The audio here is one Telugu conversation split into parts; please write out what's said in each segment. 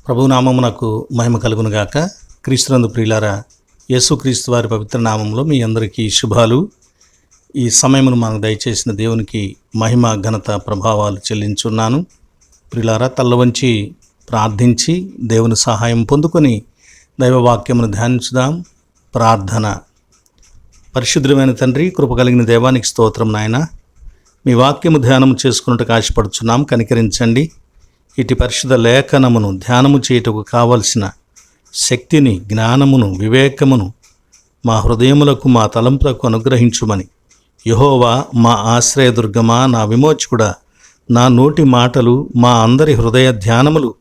ప్రభునామమునకు మహిమ కలుగునుగాక. క్రీస్తునందు ప్రియులారా, యేసుక్రీస్తు వారి పవిత్ర నామంలో మీ అందరికీ శుభాలు. ఈ సమయమును మనకు దయచేసిన దేవునికి మహిమ ఘనత ప్రభావాలు చెల్లించున్నాను. ప్రియులారా, తల్లవంచి ప్రార్థించి దేవుని సహాయం పొందుకొని దైవవాక్యమును ధ్యానించుదాం. ప్రార్థన. పరిశుద్ధమైన తండ్రి, కృప కలిగిన దేవానికి స్తోత్రం నాయన. మీ వాక్యము ధ్యానము చేసుకున్నట్టుకు ఆశపడుచున్నాం, కనికరించండి. ఇటు పరిశుద్ధ లేఖనమును ధ్యానము చేయుటకు కావలసిన శక్తిని, జ్ఞానమును, వివేకమును మా హృదయములకు, మా తలంపులకు అనుగ్రహించుమని, యెహోవా మా ఆశ్రయదుర్గమా, నా విమోచకుడా, నా నోటి మాటలు, మా అందరి హృదయ ధ్యానములు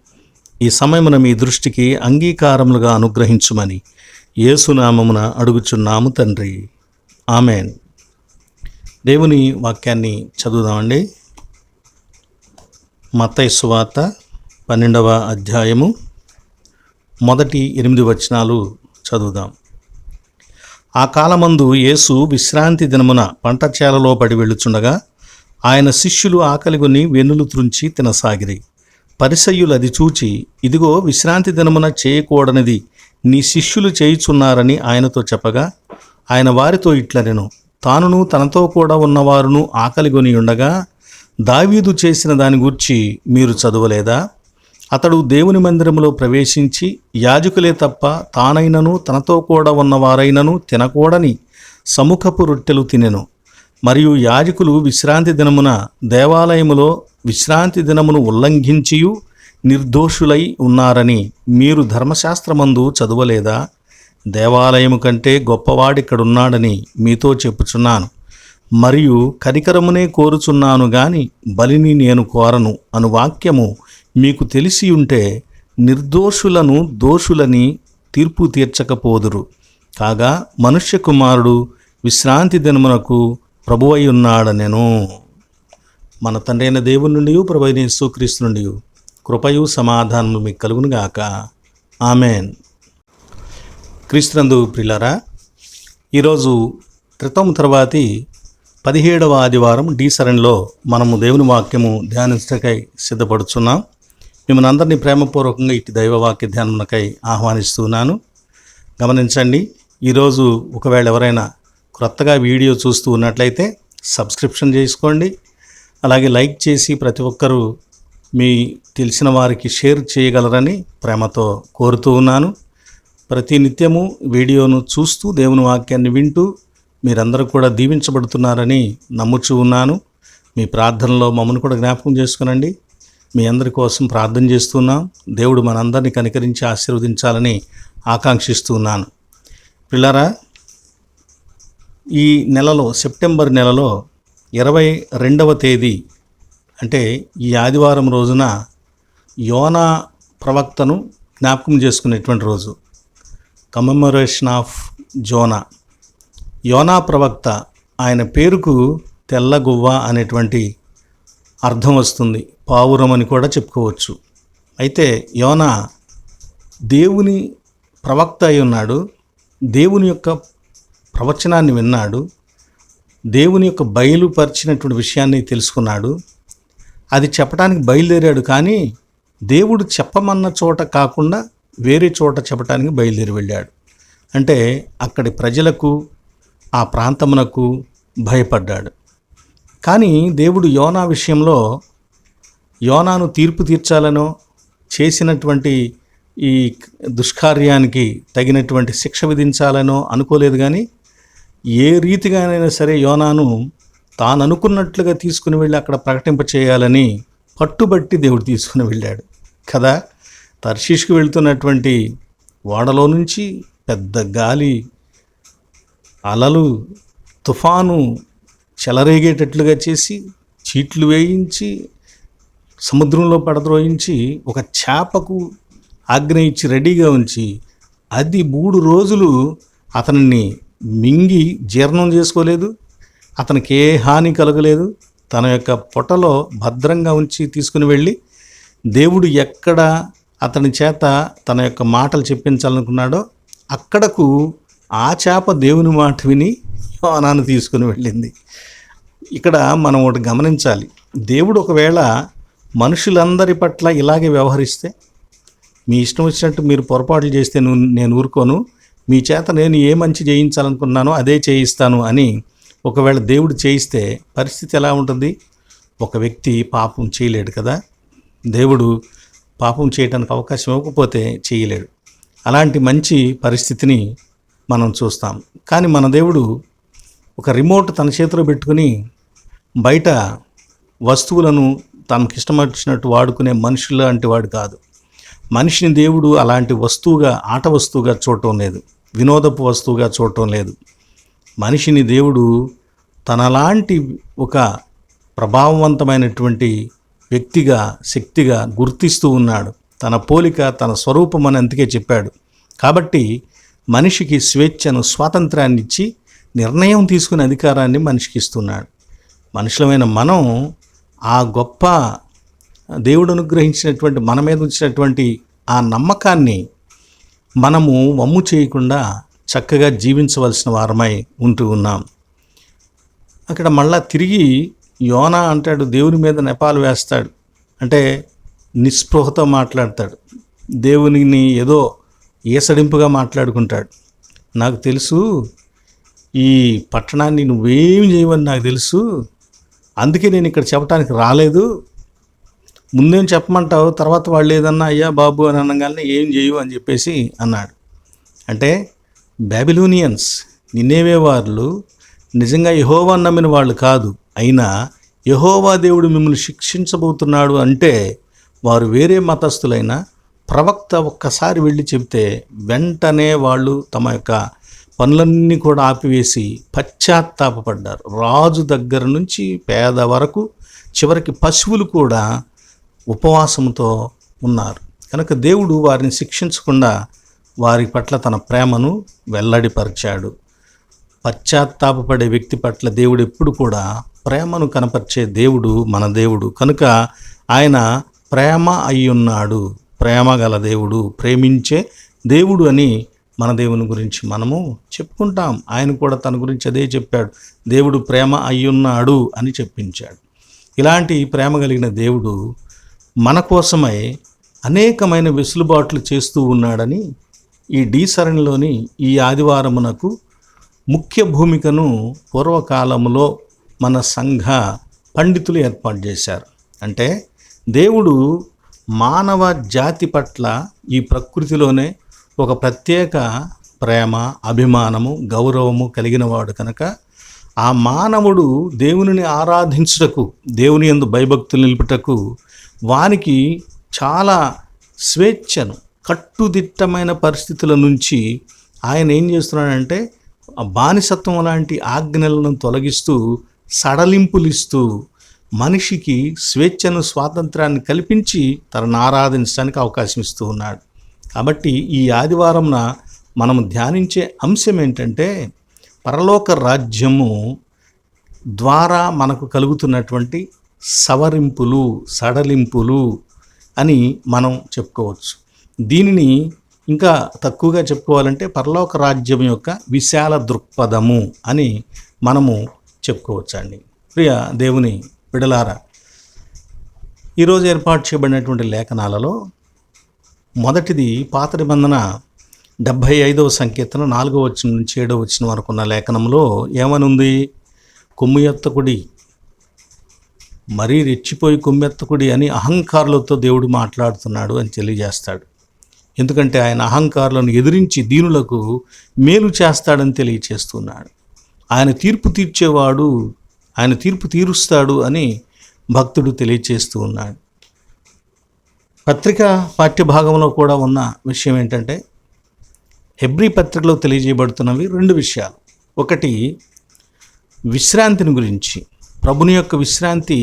ఈ సమయమున మీ దృష్టికి అంగీకారములుగా అనుగ్రహించుమని యేసునామమున అడుగుచున్నాము తండ్రి, ఆమెన్. దేవుని వాక్యాన్ని చదువుదామండి. మత్తయి సువార్త 12వ అధ్యాయము మొదటి 8 వచనాలు చదువుదాం. ఆ కాలమందు యేసు విశ్రాంతి దినమున పంట చేలలో పడి వెళ్ళుచుండగా ఆయన శిష్యులు ఆకలిగొని వెన్నులు త్రుంచి తినసాగిరి. పరిసయ్యులు అది చూచి, ఇదిగో విశ్రాంతి దినమున చేయకూడనిది నీ శిష్యులు చేయుచున్నారని ఆయనతో చెప్పగా, ఆయన వారితో ఇట్లనెను, తానును తనతో కూడా ఉన్నవారును ఆకలిగొని ఉండగా దావీదు చేసిన దాని గూర్చి మీరు చదవలేదా? అతడు దేవుని మందిరములో ప్రవేశించి యాజకులే తప్ప తానైనను తనతో కూడా ఉన్నవారైనను తినకూడని సముఖపు రొట్టెలు తినెను. మరియు యాజకులు విశ్రాంతి దినమున దేవాలయములో విశ్రాంతి దినమును ఉల్లంఘించియు నిర్దోషులై ఉన్నారని మీరు ధర్మశాస్త్రమందు చదవలేదా? దేవాలయము కంటే గొప్పవాడిక్కడున్నాడని మీతో చెప్పుచున్నాను. మరియు కనికరమునే కోరుచున్నాను గాని బలిని నేను కోరను అను వాక్యము మీకు తెలిసి ఉంటే నిర్దోషులను దోషులని తీర్పు తీర్చకపోదురు. కాగా మనుష్య కుమారుడు విశ్రాంతి దినమునకు ప్రభువై ఉన్నాడనెను. మన తండ్రి అయిన దేవుని నుండి, ప్రభు అయిన యేసుక్రీస్తు నుండి కృపయు సమాధానము మీకు కలుగునుగాక. ఆమెన్. క్రీస్తునందు ప్రియులారా, ఈరోజు క్రితం తర్వాతి 17వ ఆదివారం డి సరణిలో మనము దేవుని వాక్యము ధ్యానించటకై సిద్ధపడుచున్నాం. మిమ్మల్ని అందరినీ ప్రేమపూర్వకంగా ఇటు దైవవాక్య ధ్యానమునకై ఆహ్వానిస్తున్నాను. గమనించండి, ఈరోజు ఒకవేళ ఎవరైనా క్రొత్తగా వీడియో చూస్తూ ఉన్నట్లయితే సబ్స్క్రిప్షన్ చేసుకోండి. అలాగే లైక్ చేసి ప్రతి ఒక్కరూ మీ తెలిసిన వారికి షేర్ చేయగలరని ప్రేమతో కోరుతూ ఉన్నాను. ప్రతి నిత్యము వీడియోను చూస్తూ దేవుని వాక్యాన్ని వింటూ మీరందరూ కూడా దీవించబడుతున్నారని నమ్ముచూ ఉన్నాను. మీ ప్రార్థనలో మమ్మల్ని కూడా జ్ఞాపకం చేసుకునండి. మీ అందరి కోసం ప్రార్థన చేస్తున్నాం. దేవుడు మనందరినీ కనికరించి ఆశీర్వదించాలని ఆకాంక్షిస్తున్నాను. పిల్లరా, ఈ నెలలో, సెప్టెంబర్ నెలలో 22వ తేదీ అంటే ఈ ఆదివారం రోజున యోనా ప్రవక్తను జ్ఞాపకం చేసుకునేటువంటి రోజు. Commemoration of Zona. యోనా ప్రవక్త, ఆయన పేరుకు తెల్లగువ్వ అనేటువంటి అర్థం వస్తుంది. పావురం అని కూడా చెప్పుకోవచ్చు. అయితే యోనా దేవుని ప్రవక్త అయి ఉన్నాడు. దేవుని యొక్క ప్రవచనాన్ని విన్నాడు. దేవుని యొక్క బయలుపరిచినటువంటి విషయాన్ని తెలుసుకున్నాడు. అది చెప్పడానికి బయలుదేరాడు. కానీ దేవుడు చెప్పమన్న చోట కాకుండా వేరే చోట చెప్పడానికి బయలుదేరి వెళ్ళాడు. అంటే అక్కడి ప్రజలకు, ఆ ప్రాంతమునకు భయపడ్డాడు. కానీ దేవుడు యోనా విషయంలో యోనాను తీర్పు తీర్చాలనో, చేసినటువంటి ఈ దుష్కార్యానికి తగినటువంటి శిక్ష విధించాలనో అనుకోలేదు. కానీ ఏ రీతిగానైనా సరే యోనాను తాను అనుకున్నట్లుగా తీసుకుని వెళ్ళి అక్కడ ప్రకటింప చేయాలని పట్టుబట్టి దేవుడు తీసుకుని వెళ్ళాడు కదా. తర్షీష్కు వెళ్తున్నటువంటి ఓడలో నుంచి పెద్ద గాలి, అలలు, తుఫాను చెలరేగేటట్లుగా చేసి, చీట్లు వేయించి, సముద్రంలో పడద్రోయించి, ఒక చేపకు ఆజ్ఞ ఇచ్చి రెడీగా ఉంచి, అది 3 రోజులు అతనిని మింగి జీర్ణం చేసుకోలేదు. అతనికి ఏ హాని కలగలేదు. తన యొక్క పొట్టలో భద్రంగా ఉంచి తీసుకుని వెళ్ళి దేవుడు ఎక్కడ అతని చేత తన యొక్క మాటలు చెప్పించాలనుకున్నాడో అక్కడకు ఆ చేప దేవుని మాట విని యోనాను తీసుకుని వెళ్ళింది. ఇక్కడ మనం ఒకటి గమనించాలి. దేవుడు ఒకవేళ మనుషులందరి పట్ల ఇలాగే వ్యవహరిస్తే, మీ ఇష్టం వచ్చినట్టు మీరు పొరపాట్లు చేస్తే నేను ఊరుకోను, మీ చేత నేను ఏ మంచి చేయించాలనుకున్నానో అదే చేయిస్తాను అని ఒకవేళ దేవుడు చేయిస్తే పరిస్థితి ఎలా ఉంటుంది? ఒక వ్యక్తి పాపం చేయలేడు కదా, దేవుడు పాపం చేయడానికి అవకాశం ఇవ్వకపోతే చేయలేడు. అలాంటి మంచి పరిస్థితిని మనం చూస్తాం. కానీ మన దేవుడు ఒక రిమోట్ తన చేతిలో పెట్టుకుని బయట వస్తువులను తనకిష్టం వచ్చినట్టు వాడుకునే మనుషులు లాంటి వాడు కాదు. మనిషిని దేవుడు అలాంటి వస్తువుగా, ఆట వస్తువుగా చూడటం లేదు, వినోదపు వస్తువుగా చూడటం లేదు. మనిషిని దేవుడు తనలాంటి ఒక ప్రభావవంతమైనటువంటి వ్యక్తిగా, శక్తిగా గుర్తిస్తూ ఉన్నాడు. తన పోలిక, తన స్వరూపం అని అందుకే చెప్పాడు. కాబట్టి మనిషికి స్వేచ్ఛను, స్వాతంత్రాన్ని ఇచ్చి నిర్ణయం తీసుకునే అధికారాన్ని మనిషికి ఇస్తున్నాడు. మనుషులమైన మనం ఆ గొప్ప దేవుడు అనుగ్రహించినటువంటి, మన మీద ఉంచినటువంటి ఆ నమ్మకాన్ని మనము వమ్ము చేయకుండా చక్కగా జీవించవలసిన వారమై ఉంటూ ఉన్నాం. అక్కడ మళ్ళా తిరిగి యోనా అంటాడు, దేవుని మీద నెపాలు వేస్తాడు. అంటే నిస్పృహతో మాట్లాడతాడు, దేవునిని ఏదో ఏసడింపుగా మాట్లాడుకుంటాడు. నాకు తెలుసు ఈ పట్టణాన్ని నువ్వేమి చేయవని నాకు తెలుసు, అందుకే నేను ఇక్కడ చెప్పడానికి రాలేదు. ముందేం చెప్పమంటావు, తర్వాత వాళ్ళు ఏదన్నా అయ్యా బాబు అని అనగానే ఏం చేయవు అని చెప్పేసి అన్నాడు. అంటే బాబిలోనియన్స్, నినేవే వాళ్ళు నిజంగా యెహోవా నమ్మిన వాళ్ళు కాదు. అయినా యెహోవా దేవుడు మిమ్మల్ని శిక్షించబోతున్నాడు అంటే వారు వేరే మతస్థులైన ప్రవక్త ఒక్కసారి వెళ్ళి చెబితే వెంటనే వాళ్ళు తమ యొక్క పనులన్నీ కూడా ఆపివేసి పశ్చాత్తాపపడ్డారు. రాజు దగ్గర నుంచి పేద వరకు, చివరికి పశువులు కూడా ఉపవాసంతో ఉన్నారు. కనుక దేవుడు వారిని శిక్షించకుండా వారి పట్ల తన ప్రేమను వెల్లడిపరిచాడు. పశ్చాత్తాపపడే వ్యక్తి పట్ల దేవుడు ఎప్పుడు కూడా ప్రేమను కనపరిచే దేవుడు మన దేవుడు. కనుక ఆయన ప్రేమ అయ్యున్నాడు, ప్రేమ గల దేవుడు, ప్రేమించే దేవుడు అని మన దేవుని గురించి మనము చెప్పుకుంటాం. ఆయన కూడా తన గురించి అదే చెప్పాడు, దేవుడు ప్రేమ అయ్యున్నాడు అని చెప్పించాడు. ఇలాంటి ప్రేమ కలిగిన దేవుడు మన కోసమై అనేకమైన వెసులుబాట్లు చేస్తూ ఉన్నాడని ఈ డి సరణిలోని ఈ ఆదివారమునకు ముఖ్య భూమికను పూర్వకాలంలో మన సంఘ పండితులు ఏర్పాటు చేశారు. అంటే దేవుడు మానవ జాతి పట్ల ఈ ప్రకృతిలోనే ఒక ప్రత్యేక ప్రేమ, అభిమానము, గౌరవము కలిగిన వాడు. కనుక ఆ మానవుడు దేవునిని ఆరాధించుటకు, దేవుని యందు భయభక్తులు నిలుపుటకు వానికి చాలా స్వేచ్ఛను, కట్టుదిట్టమైన పరిస్థితుల నుంచి ఆయన ఏం చేస్తున్నాడంటే ఆ బానిసత్వం లాంటి ఆజ్ఞలను తొలగిస్తూ, సడలింపులిస్తూ మనిషికి స్వేచ్ఛను, స్వాతంత్రాన్ని కల్పించి తనను ఆరాధించడానికి అవకాశం ఇస్తూ ఉన్నాడు. కాబట్టి ఈ ఆదివారంన మనం ధ్యానించే అంశం ఏంటంటే పరలోక రాజ్యము ద్వారా మనకు కలుగుతున్నటువంటి సవరింపులు, సడలింపులు అని మనం చెప్పుకోవచ్చు. దీనిని ఇంకా తక్కువగా చెప్పుకోవాలంటే పరలోక రాజ్యం యొక్క విశాల దృక్పథము అని మనము చెప్పుకోవచ్చండి. ప్రియ దేవుని బిడలారా, ఈరోజు ఏర్పాటు చేయబడినటువంటి లేఖనాలలో మొదటిది పాత నిబంధన 75వ సంకీర్తన 4వ వచనం నుంచి 7వ వచనం వరకు ఉన్న లేఖనంలో ఏమనుంది? కొమ్మెత్తకుడి, మరీ రెచ్చిపోయి కొమ్మెత్తకుడి అని అహంకారులతో దేవుడు మాట్లాడుతున్నాడు అని తెలియజేస్తాడు. ఎందుకంటే ఆయన అహంకారులను ఎదిరించి దీనులకు మేలు చేస్తాడని తెలియచేస్తున్నాడు. ఆయన తీర్పు తీర్చేవాడు, ఆయన తీర్పు తీరుస్తాడు అని భక్తుడు తెలియచేస్తూ ఉన్నాడు. పత్రిక పాఠ్యభాగంలో కూడా ఉన్న విషయం ఏంటంటే హెబ్రీ పత్రికలో తెలియజేయబడుతున్నవి 2 విషయాలు. ఒకటి విశ్రాంతిని గురించి, ప్రభుని యొక్క విశ్రాంతి,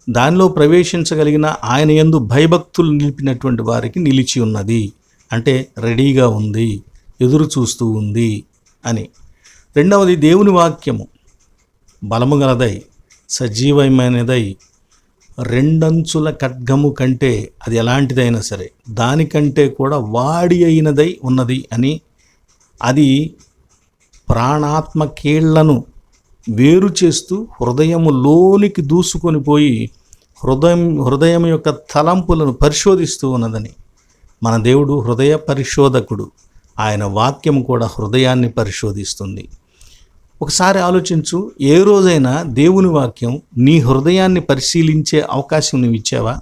దానిలో ప్రవేశించగలిగిన ఆయన యందు భయభక్తులు నిలిపినటువంటి వారికి నిలిచి ఉన్నది, అంటే రెడీగా ఉంది, ఎదురు చూస్తూ ఉంది అని. రెండవది దేవుని వాక్యము బలము గలదై, సజీవమైనదై, 2 అంచుల ఖడ్గము కంటే, అది ఎలాంటిదైనా సరే దానికంటే కూడా వాడి అయినదై ఉన్నది అని, అది ప్రాణాత్మ కీళ్లను వేరు చేస్తూ హృదయము లోనికి దూసుకొని పోయి హృదయం యొక్క తలంపులను పరిశోధిస్తూ ఉన్నదని, మన దేవుడు హృదయ పరిశోధకుడు. ఆయన వాక్యం కూడా హృదయాన్ని పరిశోధిస్తుంది. ఒకసారి ఆలోచించు, ఏ రోజైనా దేవుని వాక్యం నీ హృదయాన్ని పరిశీలించే అవకాశం నువ్వు ఇచ్చావా?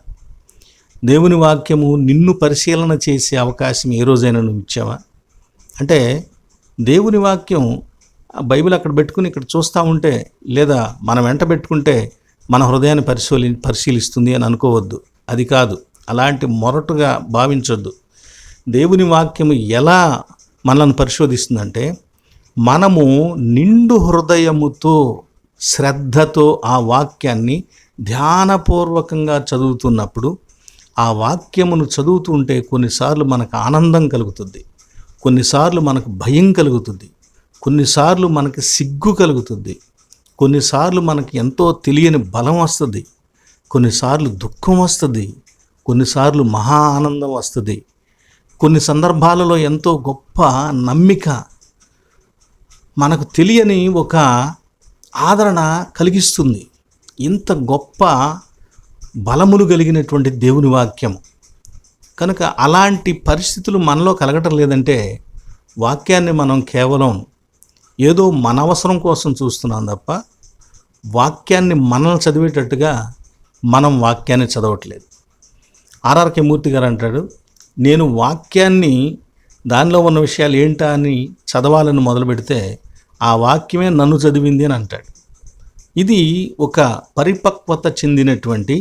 దేవుని వాక్యము నిన్ను పరిశీలన చేసే అవకాశం ఏ రోజైనా నువ్వు ఇచ్చావా? అంటే దేవుని వాక్యం బైబిల్ అక్కడ పెట్టుకుని ఇక్కడ చూస్తూ ఉంటే, లేదా మనం వెంట పెట్టుకుంటే మన హృదయాన్ని పరిశీలిస్తుంది అని అనుకోవద్దు. అది కాదు, అలాంటి మొరటుగా భావించొద్దు. దేవుని వాక్యము ఎలా మనల్ని పరిశోధిస్తుందంటే, మనము నిండు హృదయముతో శ్రద్ధతో ఆ వాక్యాన్ని ధ్యానపూర్వకంగా చదువుతున్నప్పుడు, ఆ వాక్యమును చదువుతుంటే కొన్నిసార్లు మనకు ఆనందం కలుగుతుంది, కొన్నిసార్లు మనకు భయం కలుగుతుంది, కొన్నిసార్లు మనకి సిగ్గు కలుగుతుంది, కొన్నిసార్లు మనకి ఎంతో తెలియని బలం వస్తుంది, కొన్నిసార్లు దుఃఖం వస్తుంది, కొన్నిసార్లు మహా ఆనందం వస్తుంది, కొన్ని సందర్భాలలో ఎంతో గొప్ప నమ్మిక, మనకు తెలియని ఒక ఆదరణ కలిగిస్తుంది. ఇంత గొప్ప బలములు కలిగినటువంటి దేవుని వాక్యం కనుక అలాంటి పరిస్థితులు మనలో కలగటం లేదంటే వాక్యాన్ని మనం కేవలం ఏదో మన అవసరం కోసం చూస్తున్నాం తప్ప వాక్యాన్ని మనల్ని చదివేటట్టుగా మనం వాక్యాన్ని చదవట్లేదు. ఆర్ఆర్కే మూర్తి గారు అంటాడు, నేను వాక్యాన్ని దానిలో ఉన్న విషయాలు ఏంటా అని చదవాలని మొదలు పెడితే ఆ వాక్యమే నన్ను చదివింది అని అంటాడు. ఇది ఒక పరిపక్వత చెందినటువంటి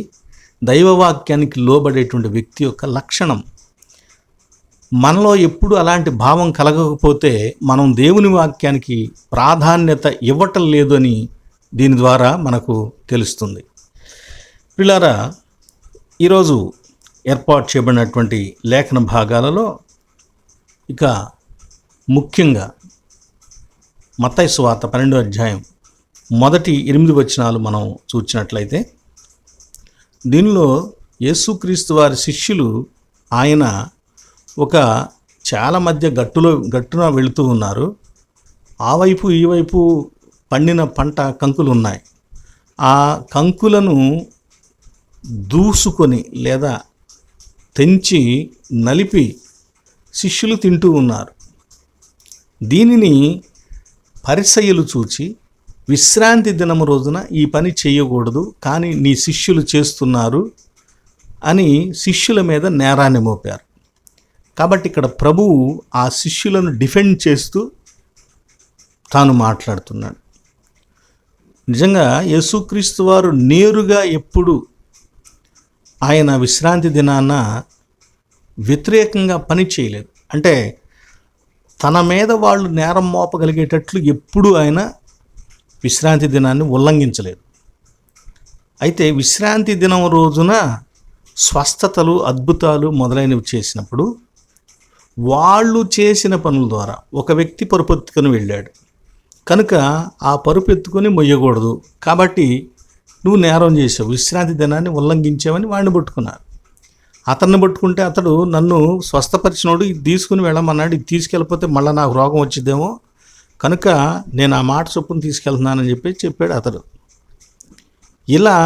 దైవవాక్యానికి లోబడేటువంటి వ్యక్తి యొక్క లక్షణం. మనలో ఎప్పుడు అలాంటి భావం కలగకపోతే మనం దేవుని వాక్యానికి ప్రాధాన్యత ఇవ్వటం లేదు అని దీని ద్వారా మనకు తెలుస్తుంది. పిల్లారా, ఈరోజు ఏర్పాటు చేయబడినటువంటి లేఖన భాగాలలో ఇక ముఖ్యంగా మత్తయి సువార్త 12వ అధ్యాయం మొదటి 8 వచనాలు మనం చూసినట్లయితే, దీనిలో యేసుక్రీస్తు వారి శిష్యులు ఆయన ఒక చాలా మధ్య గట్టున వెళుతూ ఉన్నారు. ఆ వైపు ఈ వైపు పండిన పంట కంకులు ఉన్నాయి. ఆ కంకులను దూసుకొని లేదా తెంచి నలిపి శిష్యులు తింటూ ఉన్నారు. దీనిని పరిసయ్యులు చూచి, విశ్రాంతి దినము రోజున ఈ పని చేయకూడదు, కానీ నీ శిష్యులు చేస్తున్నారు అని శిష్యుల మీద నేరాన్ని మోపారు. కాబట్టి ఇక్కడ ప్రభువు ఆ శిష్యులను డిఫెండ్ చేస్తూ తాను మాట్లాడుతున్నాడు. నిజంగా యేసుక్రీస్తు వారు నేరుగా ఎప్పుడు ఆయన విశ్రాంతి దినాన వ్యతిరేకంగా పని చేయలేదు. అంటే తన మీద వాళ్ళు నేరం మోపగలిగేటట్లు ఎప్పుడూ ఆయన విశ్రాంతి దినాన్ని ఉల్లంఘించలేదు. అయితే విశ్రాంతి దినం రోజున స్వస్థతలు, అద్భుతాలు మొదలైనవి చేసినప్పుడు వాళ్ళు చేసిన పనుల ద్వారా ఒక వ్యక్తి పరుపెత్తుకొని వెళ్ళాడు కనుక ఆ పరుపెత్తుకొని మొయ్యకూడదు, కాబట్టి నువ్వు నేరం చేసావు, విశ్రాంతి దినాన్ని ఉల్లంఘించావని వాడిని పట్టుకున్నారు. అతన్ని పట్టుకుంటే అతడు నన్ను స్వస్థపరిచినోడు ఇది తీసుకుని వెళ్ళమన్నాడు, ఇది తీసుకెళ్ళిపోతే మళ్ళీ నాకు రోగం వచ్చిద్దేమో కనుక నేను ఆ మాట చొప్పున తీసుకెళ్తున్నానని చెప్పాడు అతడు. ఇలా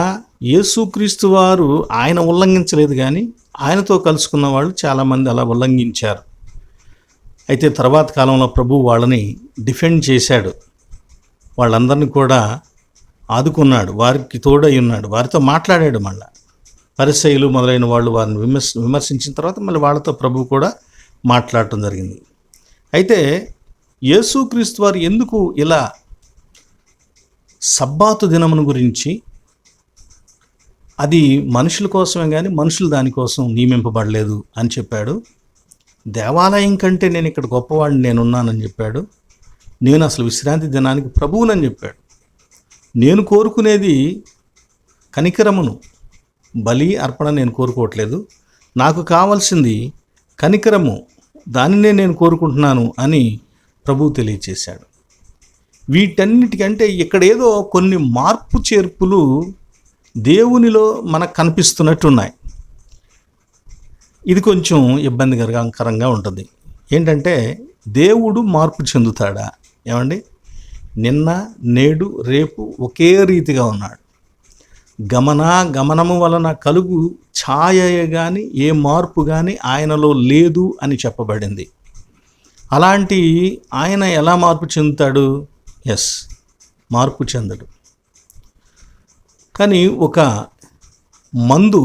యేసుక్రీస్తు వారు ఆయన ఉల్లంఘించలేదు, కానీ ఆయనతో కలుసుకున్న వాళ్ళు చాలామంది అలా ఉల్లంఘించారు. అయితే తర్వాత కాలంలో ప్రభు వాళ్ళని డిఫెండ్ చేశాడు, వాళ్ళందరినీ కూడా ఆదుకున్నాడు, వారికి తోడై ఉన్నాడు, వారితో మాట్లాడాడు. మళ్ళీ పరిసయ్యులు మొదలైన వాళ్ళు వారిని విమర్శించిన తర్వాత మళ్ళీ వాళ్ళతో ప్రభు కూడా మాట్లాడటం జరిగింది. అయితే యేసుక్రీస్తు వారు ఎందుకు ఇలా సబ్బాతు దినమును గురించి, అది మనుషుల కోసమే కానీ మనుషులు దానికోసం నియమింపబడలేదు అని చెప్పాడు. దేవాలయం కంటే నేను ఇక్కడ గొప్పవాడిని నేనున్నానని చెప్పాడు. నేను అసలు విశ్రాంతి దినానికి ప్రభువునని చెప్పాడు. నేను కోరుకునేది కనికరమును, బలి అర్పణ నేను కోరుకోవట్లేదు, నాకు కావాల్సింది కనికరము, దానినే నేను కోరుకుంటున్నాను అని ప్రభువు తెలియచేశాడు. వీటన్నిటికంటే ఇక్కడ ఏదో కొన్ని మార్పు చేర్పులు దేవునిలో మనకు కనిపిస్తున్నట్టున్నాయి. ఇది కొంచెం ఇబ్బందికరంగా ఉంటుంది. ఏంటంటే దేవుడు మార్పు చెందుతాడా? ఏమండి, నిన్న నేడు రేపు ఒకే రీతిగా ఉన్నాడు. గమనము వలన కలుగు ఛాయ కానీ ఏ మార్పు కానీ ఆయనలో లేదు అని చెప్పబడింది. అలాంటి ఆయన ఎలా మార్పు చెందుతాడు? మార్పు చెందడు. కానీ ఒక మందు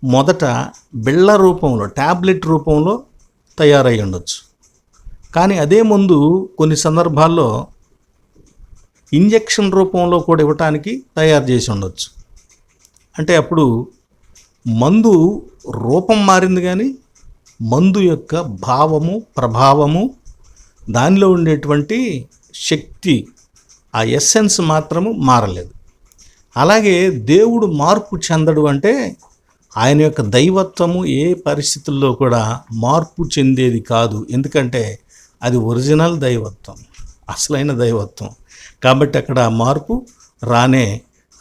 మొదట బిళ్ళ రూపంలో, ట్యాబ్లెట్ రూపంలో తయారై ఉండొచ్చు. కానీ అదే మందు కొన్ని సందర్భాల్లో ఇంజెక్షన్ రూపంలో కూడా ఇవ్వటానికి తయారు చేసి ఉండొచ్చు. అంటే అప్పుడు మందు రూపం మారింది, కానీ మందు యొక్క భావము, ప్రభావము, దానిలో ఉండేటువంటి శక్తి, ఆ ఎస్సెన్స్ మాత్రము మారలేదు. అలాగే దేవుడు మార్పు చెందడు అంటే ఆయన యొక్క దైవత్వము ఏ పరిస్థితుల్లో కూడా మార్పు చెందేది కాదు. ఎందుకంటే అది ఒరిజినల్ దైవత్వం, అసలైన దైవత్వం. కాబట్టి అక్కడ మార్పు రానే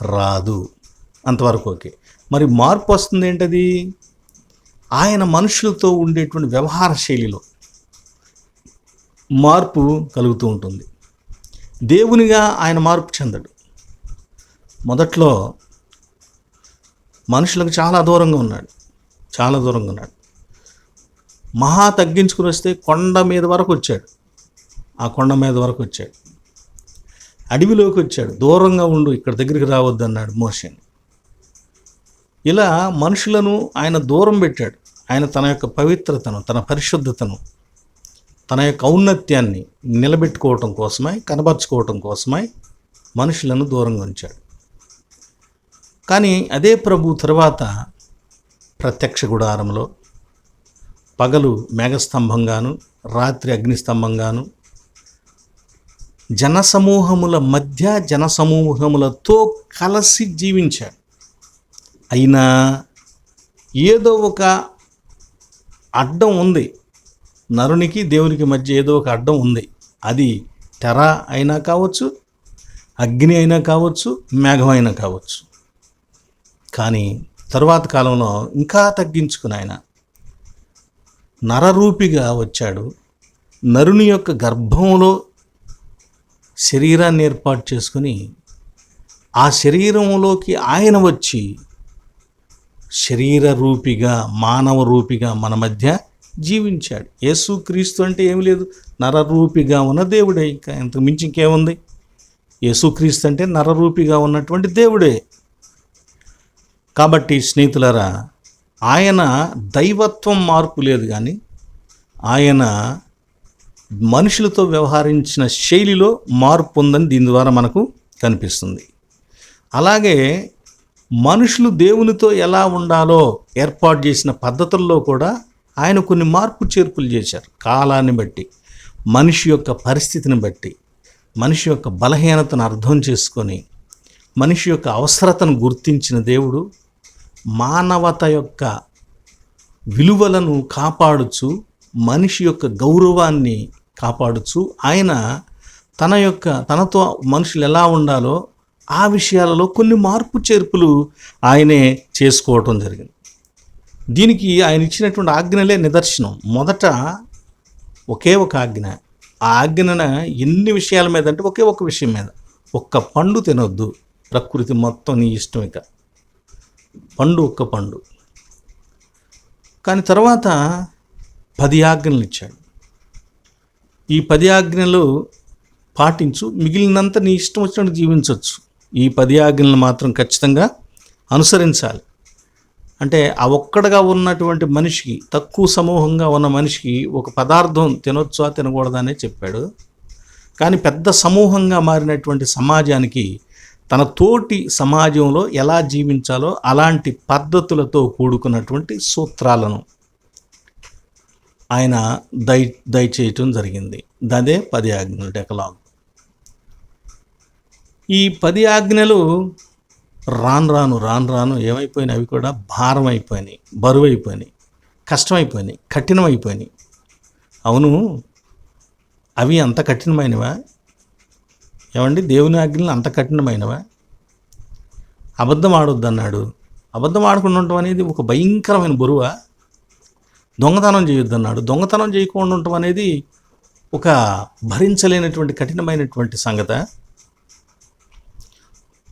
రాదు. అంతవరకు ఓకే. మరి మార్పు వస్తుంది ఏంటది? ఆయన మనుషులతో ఉండేటువంటి వ్యవహార శైలిలో మార్పు కలుగుతూ ఉంటుంది. దేవునిగా ఆయన మార్పు చెందడు. మొదట్లో మనుషులకు చాలా దూరంగా ఉన్నాడు. మహా తగ్గించుకుని వస్తే కొండ మీద వరకు వచ్చాడు. ఆ కొండ మీద వరకు వచ్చాడు. అడవిలోకి వచ్చాడు. దూరంగా ఉండు, ఇక్కడ దగ్గరికి రావద్దు అన్నాడు మోషేని. ఇలా మనుషులను ఆయన దూరం పెట్టాడు. ఆయన తన యొక్క పవిత్రతను, తన పరిశుద్ధతను, తన యొక్క ఔన్నత్యాన్ని నిలబెట్టుకోవటం కోసమై, కనబరుచుకోవటం కోసమై మనుషులను దూరంగా ఉంచాడు. కానీ అదే ప్రభు తర్వాత ప్రత్యక్ష గుడారంలో పగలు మేఘస్తంభంగాను, రాత్రి అగ్నిస్తంభంగాను, జనసమూహముల మధ్య జనసమూహములతో కలిసి జీవించాడు. అయినా ఏదో ఒక అడ్డం ఉంది. నరునికి దేవునికి మధ్య ఏదో ఒక అడ్డం ఉంది. అది తెర అయినా కావచ్చు, అగ్ని అయినా కావచ్చు, మేఘం అయినా కావచ్చు. కానీ తరువాత కాలంలో ఇంకా తగ్గించుకుని ఆయన నరరూపిగా వచ్చాడు. నరుని యొక్క గర్భంలో శరీరాన్ని ఏర్పాటు చేసుకుని ఆ శరీరంలోకి ఆయన వచ్చి శరీర రూపిగా, మానవ రూపిగా మన మధ్య జీవించాడు. యేసుక్రీస్తు అంటే ఏమి లేదు, నరరూపిగా ఉన్న దేవుడే. ఇంకా ఇంతకు మించి ఇంకేముంది? యేసుక్రీస్తు అంటే నరరూపిగా ఉన్నటువంటి దేవుడే. కాబట్టి స్నేహితులారా, ఆయన దైవత్వం మార్పు లేదు, కానీ ఆయన మనుషులతో వ్యవహరించిన శైలిలో మార్పు ఉందని దీని ద్వారా మనకు కనిపిస్తుంది. అలాగే మనుషులు దేవునితో ఎలా ఉండాలో ఏర్పాటు చేసిన పద్ధతుల్లో కూడా ఆయన కొన్ని మార్పు చేర్పులు చేశారు. కాలాన్ని బట్టి, మనిషి యొక్క పరిస్థితిని బట్టి, మనిషి యొక్క బలహీనతను అర్థం చేసుకొని, మనిషి యొక్క అవసరతను గుర్తించిన దేవుడు మానవత యొక్క విలువలను కాపాడుచు, మనిషి యొక్క గౌరవాన్ని కాపాడుచు, ఆయన తనతో మనుషులు ఎలా ఉండాలో ఆ విషయాలలో కొన్ని మార్పు చేర్పులు ఆయనే చేసుకోవటం జరిగింది. దీనికి ఆయన ఇచ్చినటువంటి ఆజ్ఞలే నిదర్శనం. మొదట ఒకే ఒక ఆజ్ఞ. ఆ ఆజ్ఞన ఎన్ని విషయాల మీద అంటే ఒకే ఒక విషయం మీద, ఒక్క పండు తినొద్దు, ప్రకృతి మొత్తం నీ ఇష్టం, ఇక ఒక్క పండు. కానీ తర్వాత 10 ఆజ్ఞలు ఇచ్చాడు. ఈ 10 ఆజ్ఞలు పాటించు, మిగిలినంత నీ ఇష్టం వచ్చినట్టు జీవించవచ్చు. ఈ 10 ఆజ్ఞలను మాత్రం ఖచ్చితంగా అనుసరించాలి. అంటే ఆ ఒక్కడగా ఉన్నటువంటి మనిషికి, తక్కువ సమూహంగా ఉన్న మనిషికి ఒక పదార్థం తినొచ్చా తినకూడదా అనే చెప్పాడు. కానీ పెద్ద సమూహంగా మారినటువంటి సమాజానికి తన తోటి సమాజంలో ఎలా జీవించాలో అలాంటి పద్ధతులతో కూడుకున్నటువంటి సూత్రాలను ఆయన దయచేయటం జరిగింది. అదే 10 ఆజ్ఞలు, డెకలాగ్. ఈ 10 ఆజ్ఞలు రాను రాను ఏమైపోయినాయి? అవి కూడా భారం అయిపోయినాయి, బరువు అయిపోయినాయి, కష్టమైపోయినాయి, కఠినమైపోయినాయి. అవును, అవి అంత కఠినమైనవా? ఏమండి, దేవుని ఆజ్ఞలు అంత కఠినమైనవా? అబద్ధం ఆడొద్దు అన్నాడు. అబద్ధం ఆడకుండా ఉండటం అనేది ఒక భయంకరమైన బరువా? దొంగతనం చేయొద్దు అన్నాడు. దొంగతనం చేయకుండా ఉండటం అనేది ఒక భరించలేనటువంటి కఠినమైనటువంటి సంగత.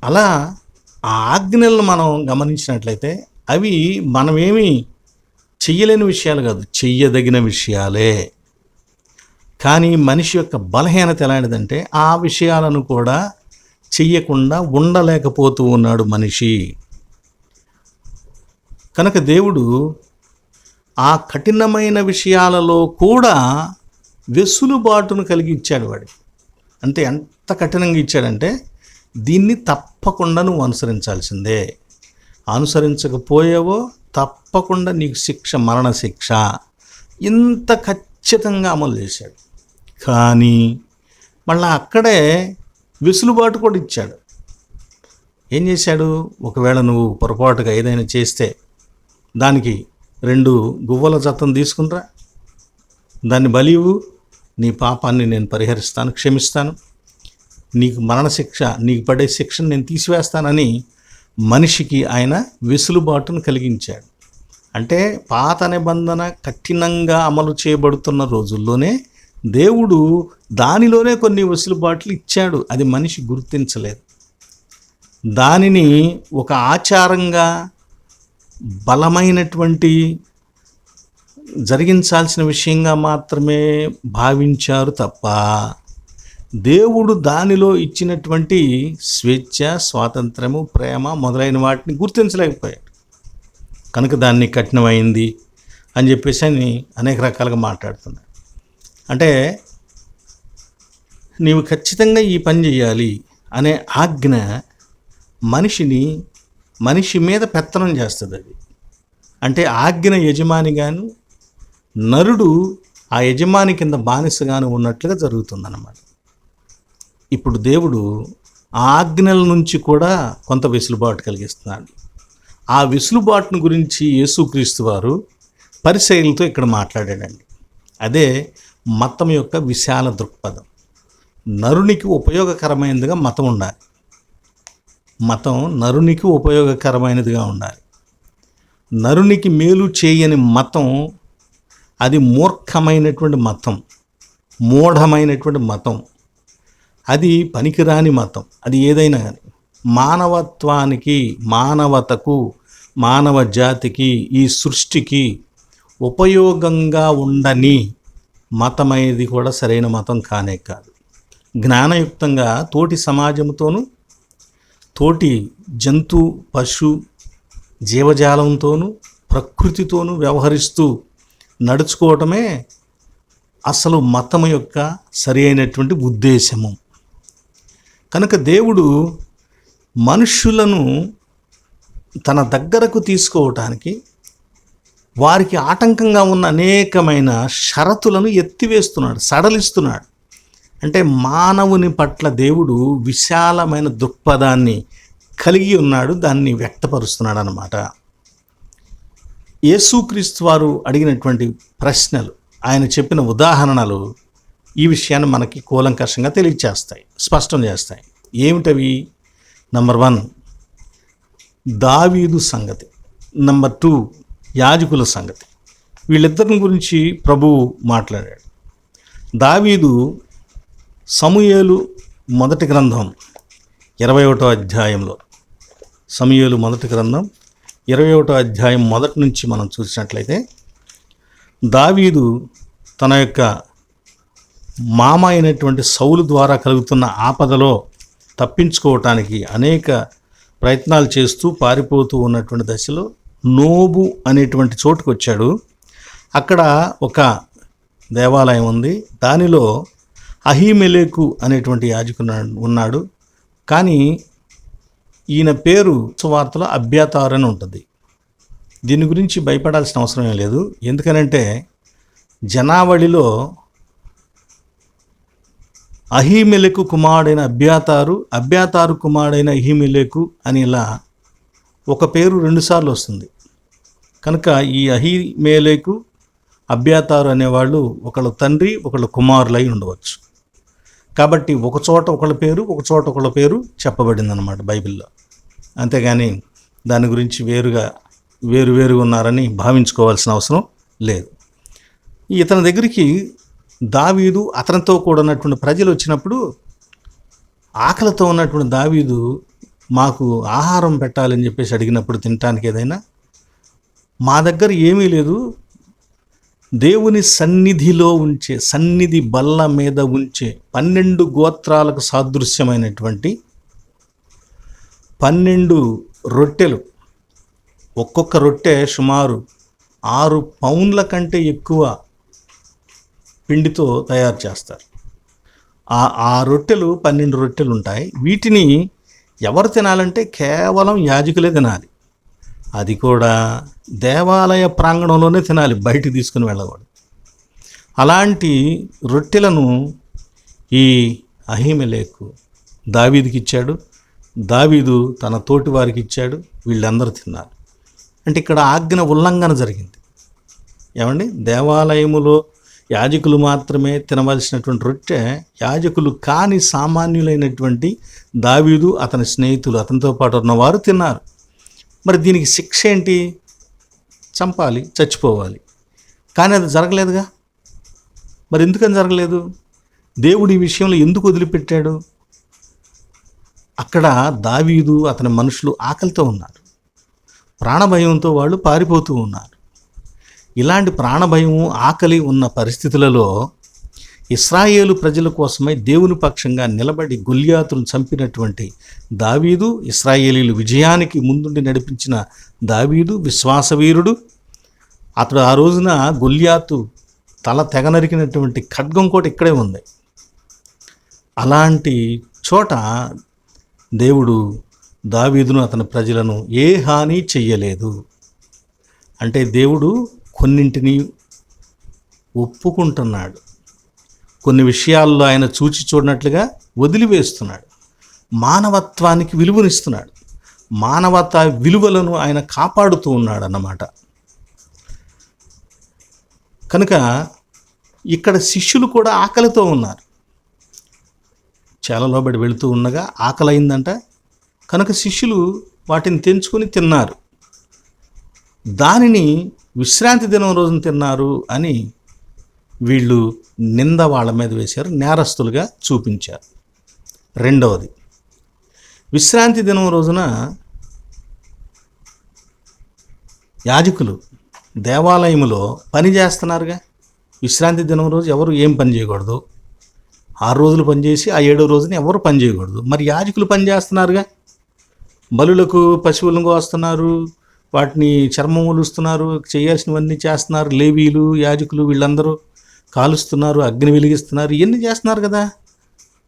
అలా ఆ ఆజ్ఞలను మనం గమనించినట్లయితే అవి మనమేమి చెయ్యలేని విషయాలు కాదు, చెయ్యదగిన విషయాలే. కానీ మనిషి యొక్క బలహీనత ఎలాంటిదంటే ఆ విషయాలను కూడా చెయ్యకుండా ఉండలేకపోతూ ఉన్నాడు మనిషి. కనుక దేవుడు ఆ కఠినమైన విషయాలలో కూడా వెసులుబాటును కలిగి ఇచ్చాడు వాడికి. అంటే ఎంత కఠినంగా ఇచ్చాడంటే దీన్ని తప్పకుండా నువ్వు అనుసరించాల్సిందే, అనుసరించకపోయావో తప్పకుండా నీకు శిక్ష, మరణ శిక్ష. ఇంత ఖచ్చితంగా అమలు చేశాడు. కానీ మళ్ళీ అక్కడే వెసులుబాటు కూడా ఇచ్చాడు. ఏం చేశాడు? ఒకవేళ నువ్వు పొరపాటుగా ఏదైనా చేస్తే దానికి 2 గువ్వల జతం తీసుకునిరా, దాన్ని బలి ఇవ్వు, నీ పాపాన్ని నేను పరిహరిస్తాను, క్షమిస్తాను, నీకు మరణశిక్ష, నీకు పడే శిక్షను నేను తీసివేస్తానని మనిషికి ఆయన వెసులుబాటును కలిగించాడు. అంటే పాత నిబంధన కఠినంగా అమలు చేయబడుతున్న రోజుల్లోనే దేవుడు దానిలోనే కొన్ని వెసులుబాట్లు ఇచ్చాడు. అది మనిషి గుర్తించలేదు. దానిని ఒక ఆచారంగా బలమైనటువంటి జరిగించాల్సిన విషయంగా మాత్రమే భావించారు తప్ప దేవుడు దానిలో ఇచ్చినటువంటి స్వేచ్ఛ, స్వాతంత్రము, ప్రేమ మొదలైన వాటిని గుర్తించలేకపోయాడు. కనుక దాన్ని కఠినమైంది అని చెప్పేసి అని అనేక రకాలుగా మాట్లాడుతున్నాడు. అంటే నీవు ఖచ్చితంగా ఈ పని చేయాలి అనే ఆజ్ఞ మనిషి మీద పెత్తనం చేస్తుంది. అది అంటే ఆజ్ఞ యజమానిగాను, నరుడు ఆ యజమాని కింద బానిసగాను ఉన్నట్లుగా జరుగుతుందన్నమాట. ఇప్పుడు దేవుడు ఆ ఆజ్ఞల నుంచి కూడా కొంత వెసులుబాటు కలిగిస్తున్నాడు. ఆ వెసులుబాటును గురించి యేసుక్రీస్తు వారు పరిసయ్యులతో ఇక్కడ మాట్లాడాడండి. అదే మతం యొక్క విశాల దృక్పథం. నరునికి ఉపయోగకరమైనదిగా మతం ఉండాలి. మతం నరునికి ఉపయోగకరమైనదిగా ఉండాలి. నరునికి మేలు చేయని మతం అది మూర్ఖమైనటువంటి మతం, మూఢమైనటువంటి మతం, అది పనికిరాని మతం. అది ఏదైనా కానీ మానవత్వానికి, మానవతకు, మానవ జాతికి, ఈ సృష్టికి ఉపయోగంగా ఉండని మతమైనది కూడా సరైన మతం కానే కాదు. జ్ఞానయుక్తంగా తోటి సమాజంతోనూ, తోటి జంతు, పశు, జీవజాలంతోనూ, ప్రకృతితోనూ వ్యవహరిస్తూ నడుచుకోవటమే అసలు మతం యొక్క సరి అయినటువంటి ఉద్దేశము. కనుక దేవుడు మనుష్యులను తన దగ్గరకు తీసుకోవటానికి వారికి ఆటంకంగా ఉన్న అనేకమైన షరతులను ఎత్తివేస్తున్నాడు, సడలిస్తున్నాడు. అంటే మానవుని పట్ల దేవుడు విశాలమైన దృక్పథాన్ని కలిగి ఉన్నాడు, దాన్ని వ్యక్తపరుస్తున్నాడు అన్నమాట. యేసుక్రీస్తు వారు అడిగినటువంటి ప్రశ్నలు, ఆయన చెప్పిన ఉదాహరణలు ఈ విషయాన్ని మనకి కూలంకషంగా తెలియచేస్తాయి, స్పష్టం చేస్తాయి. ఏమిటవి? నంబర్ 1 దావీదు సంగతి, నంబర్ 2 యాజకుల సంగతి. వీళ్ళిద్దరిని గురించి ప్రభువు మాట్లాడాడు. దావీదు సమూయేలు మొదటి గ్రంథం 21వ అధ్యాయంలో, సమూయేలు మొదటి గ్రంథం 21వ అధ్యాయం మొదటి నుంచి మనం చూసినట్లయితే దావీదు తన యొక్క మామ అయినటువంటి సౌలు ద్వారా కలుగుతున్న ఆపదలో తప్పించుకోవటానికి అనేక ప్రయత్నాలు చేస్తూ పారిపోతూ ఉన్నటువంటి దశలో నోబు అనేటువంటి చోటుకు వచ్చాడు. అక్కడ ఒక దేవాలయం ఉంది. దానిలో అహీమెలెకు అనేటువంటి యాజకుడు ఉన్నాడు. కానీ ఈయన పేరు సువార్తలో అబ్యాతారు అని ఉంటుంది. దీని గురించి భయపడాల్సిన అవసరం ఏం లేదు. ఎందుకనంటే జనావళిలో అహీమెలెకు కుమారుడైన అబ్యాతారు కుమారుడైన అహీమెలెకు అని ఇలా ఒక పేరు 2 సార్లు వస్తుంది. కనుక ఈ అహీమెలెకు, అబ్యాతారు అనేవాళ్ళు ఒకళ్ళు తండ్రి, ఒకళ్ళు కుమారులై ఉండవచ్చు. కాబట్టి ఒక చోట ఒకళ్ళ పేరు, ఒక చోట ఒకళ్ళ పేరు చెప్పబడింది అన్నమాట బైబిల్లో. అంతేగాని దాని గురించి వేరుగా ఉన్నారని భావించుకోవాల్సిన అవసరం లేదు. ఇతని దగ్గరికి దావీదు, అతనితో కూడా ఉన్నటువంటి ప్రజలు వచ్చినప్పుడు ఆకలితో ఉన్నటువంటి దావీదు మాకు ఆహారం పెట్టాలని చెప్పేసి అడిగినప్పుడు తినటానికి ఏదైనా, మా దగ్గర ఏమీ లేదు, దేవుని సన్నిధిలో ఉంచే, సన్నిధి బల్ల మీద ఉంచే 12 గోత్రాలకు సాదృశ్యమైనటువంటి 12 రొట్టెలు, ఒక్కొక్క రొట్టె సుమారు 6 పౌండ్ల కంటే ఎక్కువ పిండితో తయారు చేస్తారు. ఆ రొట్టెలు 12 రొట్టెలు ఉంటాయి. వీటిని ఎవరు తినాలంటే కేవలం యాజకులే తినాలి. అది కూడా దేవాలయ ప్రాంగణంలోనే తినాలి, బయటికి తీసుకుని వెళ్ళకూడదు. అలాంటి రొట్టెలను ఈ అహీమెలెకు దావీదుకి ఇచ్చాడు, దావీదు తన తోటి వారికి ఇచ్చాడు, వీళ్ళందరూ తిన్నారు. అంటే ఇక్కడ ఆజ్ఞ ఉల్లంఘన జరిగింది. ఏమండి, దేవాలయములో యాజకులు మాత్రమే తినవలసినటువంటి రొట్టె యాజకులు కాని సామాన్యులైనటువంటి దావీదు, అతని స్నేహితులు, అతనితో పాటు ఉన్నవారు తిన్నారు. మరి దీనికి శిక్ష ఏంటి? చంపాలి, చచ్చిపోవాలి. కానీ అది జరగలేదుగా. మరి ఎందుకని జరగలేదు? దేవుడు ఈ విషయంలో ఎందుకు వదిలిపెట్టాడు? అక్కడ దావీదు, అతని మనుషులు ఆకలితో ఉన్నారు, ప్రాణభయంతో వాళ్ళు పారిపోతూ ఉన్నారు. ఇలాంటి ప్రాణభయం, ఆకలి ఉన్న పరిస్థితులలో ఇశ్రాయేలు ప్రజల కోసమై దేవుని పక్షంగా నిలబడి గొల్యాతును చంపినటువంటి దావీదు, ఇశ్రాయేలీలు విజయానికి ముందుండి నడిపించిన దావీదు విశ్వాసవీరుడు. అతడు ఆ రోజున గొల్యాతు తల తెగనరికినటువంటి ఖడ్గం కూడా ఇక్కడే ఉంది. అలాంటి చోట దేవుడు దావీదును, అతని ప్రజలను ఏ హాని చెయ్యలేదు. అంటే దేవుడు కొన్నింటిని ఒప్పుకుంటున్నాడు, కొన్ని విషయాల్లో ఆయన చూచి చూడనట్లుగా వదిలివేస్తున్నాడు, మానవత్వానికి విలువనిస్తున్నాడు, మానవతా విలువలను ఆయన కాపాడుతూ ఉన్నాడు అన్నమాట. కనుక ఇక్కడ శిష్యులు కూడా ఆకలితో ఉన్నారు. చేలలోబడి వెళుతూ ఉండగా ఆకలైందంట. కనుక శిష్యులు వాటిని తెంచుకొని తిన్నారు. దానిని విశ్రాంతి దినం రోజున తిన్నారు అని వీళ్ళు నింద వాళ్ళ మీద వేశారు, నేరస్తులుగా చూపించారు. రెండవది, విశ్రాంతి దినం రోజున యాజకులు దేవాలయములో పని చేస్తున్నారుగా. విశ్రాంతి దినం రోజు ఎవరు ఏం పని చేయకూడదు. 6 రోజులు పనిచేసి ఆ 7వ రోజున ఎవరు పని చేయకూడదు. మరి యాజకులు పని చేస్తున్నారుగా, బలులకు పశువులను కోస్తున్నారు, వాటిని చర్మం ఒలుస్తున్నారు, చేయాల్సినవన్నీ చేస్తున్నారు. లేవీలు, యాజకులు వీళ్ళందరూ కాలుస్తున్నారు, అగ్ని వెలిగిస్తున్నారు, ఇవన్నీ చేస్తున్నారు కదా.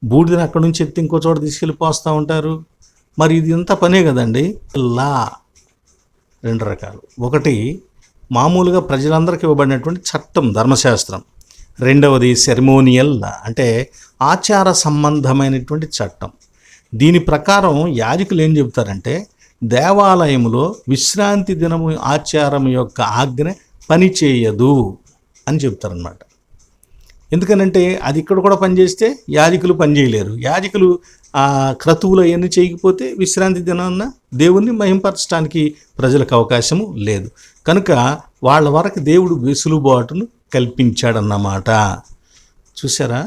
బూడిదని అక్కడి నుంచి ఎత్తి ఇంకో చోట తీసుకెళ్ళి పోస్తూ ఉంటారు. మరి ఇది ఇంత పనే కదండి. లా 2 రకాలు. ఒకటి మామూలుగా ప్రజలందరికీ ఇవ్వబడినటువంటి చట్టం, ధర్మశాస్త్రం. రెండవది సెరమోనియల్ లా, అంటే ఆచార సంబంధమైనటువంటి చట్టం. దీని ప్రకారం యాజకులు ఏం చెబుతారంటే, దేవాలయంలో విశ్రాంతి దినము ఆచారం యొక్క ఆజ్ఞ పని చేయదు అని చెప్తారనమాట. ఎందుకనంటే అది ఇక్కడ కూడా పనిచేస్తే యాజకులు పని చేయలేరు. యాజకులు ఆ క్రతువులు అవన్నీ చేయకపోతే విశ్రాంతి దినాన్న దేవుణ్ణి మహింపరచడానికి ప్రజలకు అవకాశము లేదు. కనుక వాళ్ళ వరకు దేవుడు వెసులుబాటును కల్పించాడన్నమాట. చూసారా,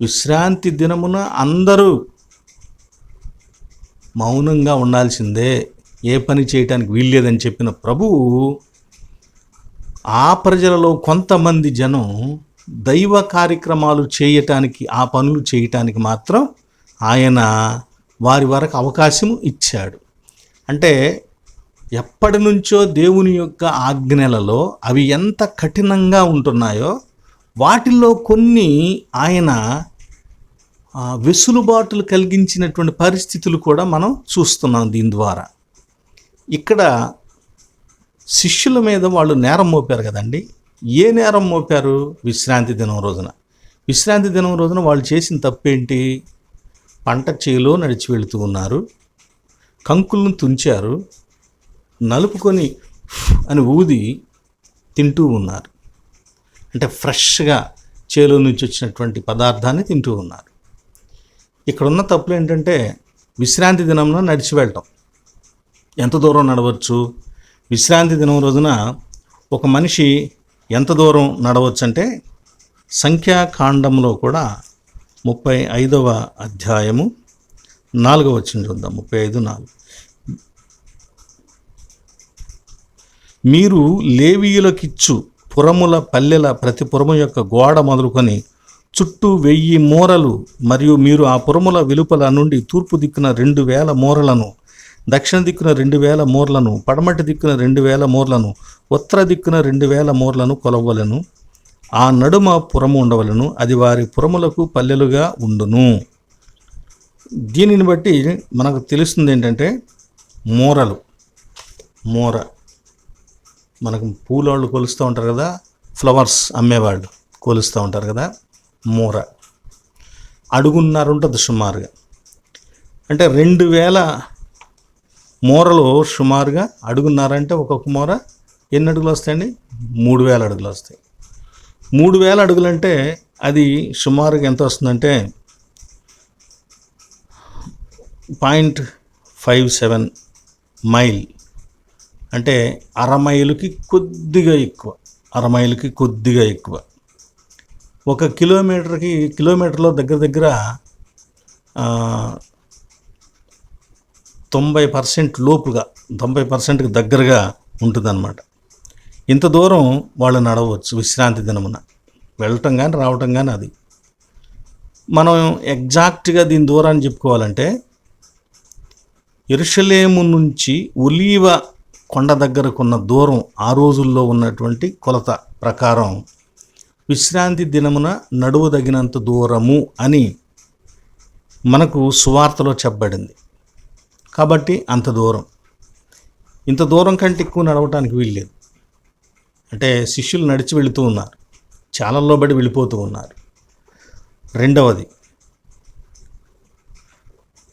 విశ్రాంతి దినమున అందరూ మౌనంగా ఉండాల్సిందే, ఏ పని చేయటానికి వీల్లేదని చెప్పిన ప్రభువు ఆ ప్రజలలో కొంతమంది జనం దైవ కార్యక్రమాలు చేయటానికి, ఆ పనులు చేయటానికి మాత్రం ఆయన వారి వరకు అవకాశం ఇచ్చాడు. అంటే ఎప్పటి నుంచో దేవుని యొక్క ఆజ్ఞలలో అవి ఎంత కఠినంగా ఉంటున్నాయో వాటిల్లో కొన్ని ఆయన వెసులుబాటులు కలిగించినటువంటి పరిస్థితులు కూడా మనం చూస్తున్నాం దీని ద్వారా. ఇక్కడ శిష్యుల మీద వాళ్ళు నేరం మోపారు కదండి. ఏ నేరం మోపారు? విశ్రాంతి దినం రోజున. విశ్రాంతి దినం రోజున వాళ్ళు చేసిన తప్పేంటి? పంట చేలో నడిచి వెళుతూ ఉన్నారు, కంకులను తుంచారు, నలుపుకొని అని ఊది తింటూ ఉన్నారు. అంటే ఫ్రెష్గా చేలో నుంచి వచ్చినటువంటి పదార్థాన్ని తింటూ ఉన్నారు. ఇక్కడున్న తప్పులు ఏంటంటే, విశ్రాంతి దినంలో నడిచి వెళ్ళటం. ఎంత దూరం నడవచ్చు? విశ్రాంతి దినం రోజున ఒక మనిషి ఎంత దూరం నడవచ్చు అంటే, సంఖ్యాకాండంలో కూడా 35వ అధ్యాయము 4వ వచనం చూద్దాం. 35:4. మీరు లేవీయులకిచ్చు పురముల పల్లెల ప్రతి పురము యొక్క గోడ మొదలుకొని చుట్టూ 1000 మూరలు, మరియు మీరు ఆ పురముల వెలుపల నుండి తూర్పు దిక్కున 2000 మూరలను, దక్షిణ దిక్కున 2000 మూరలను, పడమటి దిక్కున 2000 మూరలను, ఉత్తర దిక్కున 2000 మూరలను కొలవలను. ఆ నడుమ పురము ఉండవలను, అది వారి పురములకు పల్లెలుగా ఉండును. దీనిని బట్టి మనకు తెలుస్తుంది ఏంటంటే, మూర మనకు పూలోళ్ళు కొలుస్తూ ఉంటారు కదా, ఫ్లవర్స్ అమ్మేవాళ్ళు కొలుస్తూ ఉంటారు కదా, మూర అడుగున్నర ఉంటుంది సుమారుగా. అంటే 2000 మూరలు సుమారుగా అడుగున్నర అంటే ఒక్కొక్క మూర ఎన్ని అడుగులు వస్తాయండి? 3000 అడుగులు వస్తాయి. 3000 అడుగులంటే అది సుమారుగా ఎంత వస్తుందంటే 0.57 మైల్, అంటే అర మైలుకి కొద్దిగా ఎక్కువ. ఒక కిలోమీటర్లో దగ్గర 90% లోపుగా, 90%కి దగ్గరగా ఉంటుందన్నమాట. ఇంత దూరం వాళ్ళు నడవచ్చు విశ్రాంతి దినమున, వెళ్ళటం కానీ రావటం కానీ. అది మనం ఎగ్జాక్ట్గా దీని దూరాన్ని చెప్పుకోవాలంటే, యెరూషలేము నుంచి ఒలీవ కొండ దగ్గరకున్న దూరం ఆ రోజుల్లో ఉన్నటువంటి కొలత ప్రకారం విశ్రాంతి దినమున నడువదగినంత దూరము అని మనకు సువార్తలో చెప్పబడింది. కాబట్టి అంత దూరం, ఇంత దూరం కంటే ఎక్కువ నడవటానికి వీల్లేదు. అంటే శిష్యులు నడిచి వెళుతూ ఉన్నారు, చాలల్లో బడి వెళ్ళిపోతూ ఉన్నారు. రెండవది,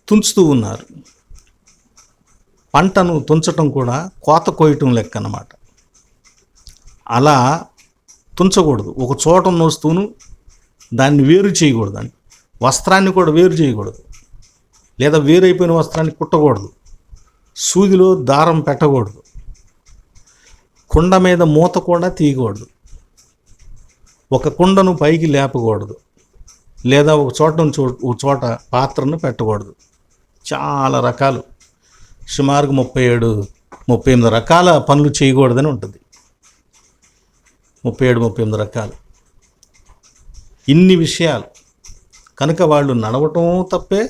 తుంచుతూ ఉన్నారు. పంటను తుంచటం కూడా కోత కోయటం లెక్క అన్నమాట. అలా తుంచకూడదు. ఒక చోట ఉన్న వస్తువును దాన్ని వేరు చేయకూడదు, అని వస్త్రాన్ని కూడా వేరు చేయకూడదు, లేదా వేరైపోయిన వస్త్రాన్ని కుట్టకూడదు, సూదిలో దారం పెట్టకూడదు, కుండ మీద మూత కూడా తీయకూడదు, ఒక కుండను పైకి లేపకూడదు, లేదా ఒక చోట పాత్రను పెట్టకూడదు. చాలా రకాలు, సుమారుగా 37-38 రకాల పనులు చేయకూడదని ఉంటుంది. 37-38 రకాలు, ఇన్ని విషయాలు. కనుక వాళ్ళు నడవటం తప్పే,